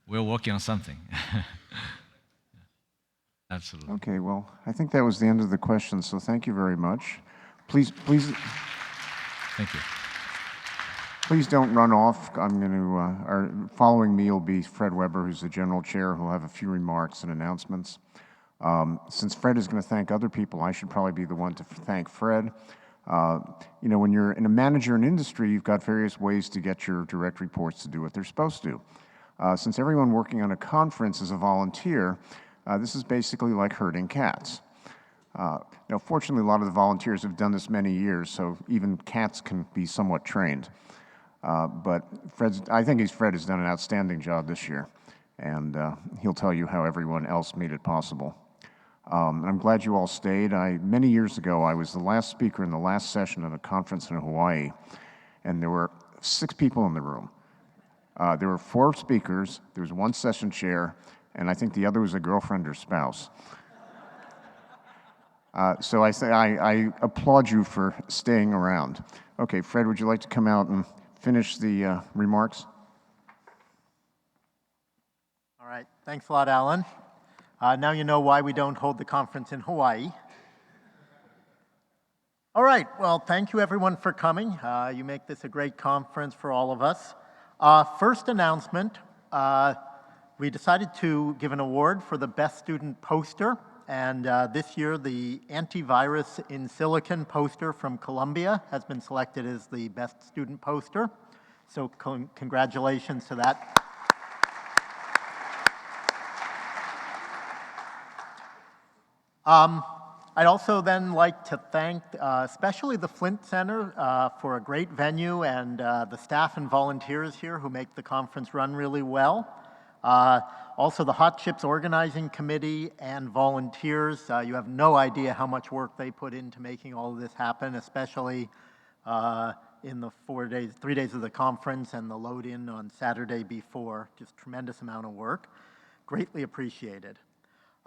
N: we're working on something. Absolutely.
B: Okay, well, I think that was the end of the questions, so thank you very much. Please.
N: Thank you.
B: Please don't run off. I'm going to, following me will be Fred Weber, who's the general chair, who'll have a few remarks and announcements. Since Fred is going to thank other people, I should probably be the one to thank Fred. When you're in a manager in industry, you've got various ways to get your direct reports to do what they're supposed to. Since everyone working on a conference is a volunteer, this is basically like herding cats. Fortunately, a lot of the volunteers have done this many years, so even cats can be somewhat trained. But I think Fred has done an outstanding job this year, and he'll tell you how everyone else made it possible. I'm glad you all stayed. Many years ago, I was the last speaker in the last session at a conference in Hawaii, and there were 6 people in the room. There were 4 speakers, there was 1 session chair, and I think the other was a girlfriend or spouse. So I applaud you for staying around. Okay, Fred, would you like to come out and finish the remarks?
R: All right, thanks a lot, Alon. Now you know why we don't hold the conference in Hawaii. All right, well, thank you everyone for coming. You make this a great conference for all of us. First announcement, we decided to give an award for the best student poster. And this year, the Antivirus in Silicon poster from Columbia has been selected as the best student poster. So congratulations to that. I'd also then like to thank especially the Flint Center for a great venue and the staff and volunteers here who make the conference run really well. Also the Hot Chips Organizing Committee and volunteers. You have no idea how much work they put into making all of this happen, especially in the 3 days of the conference and the load-in on Saturday before. Just tremendous amount of work. Greatly appreciated.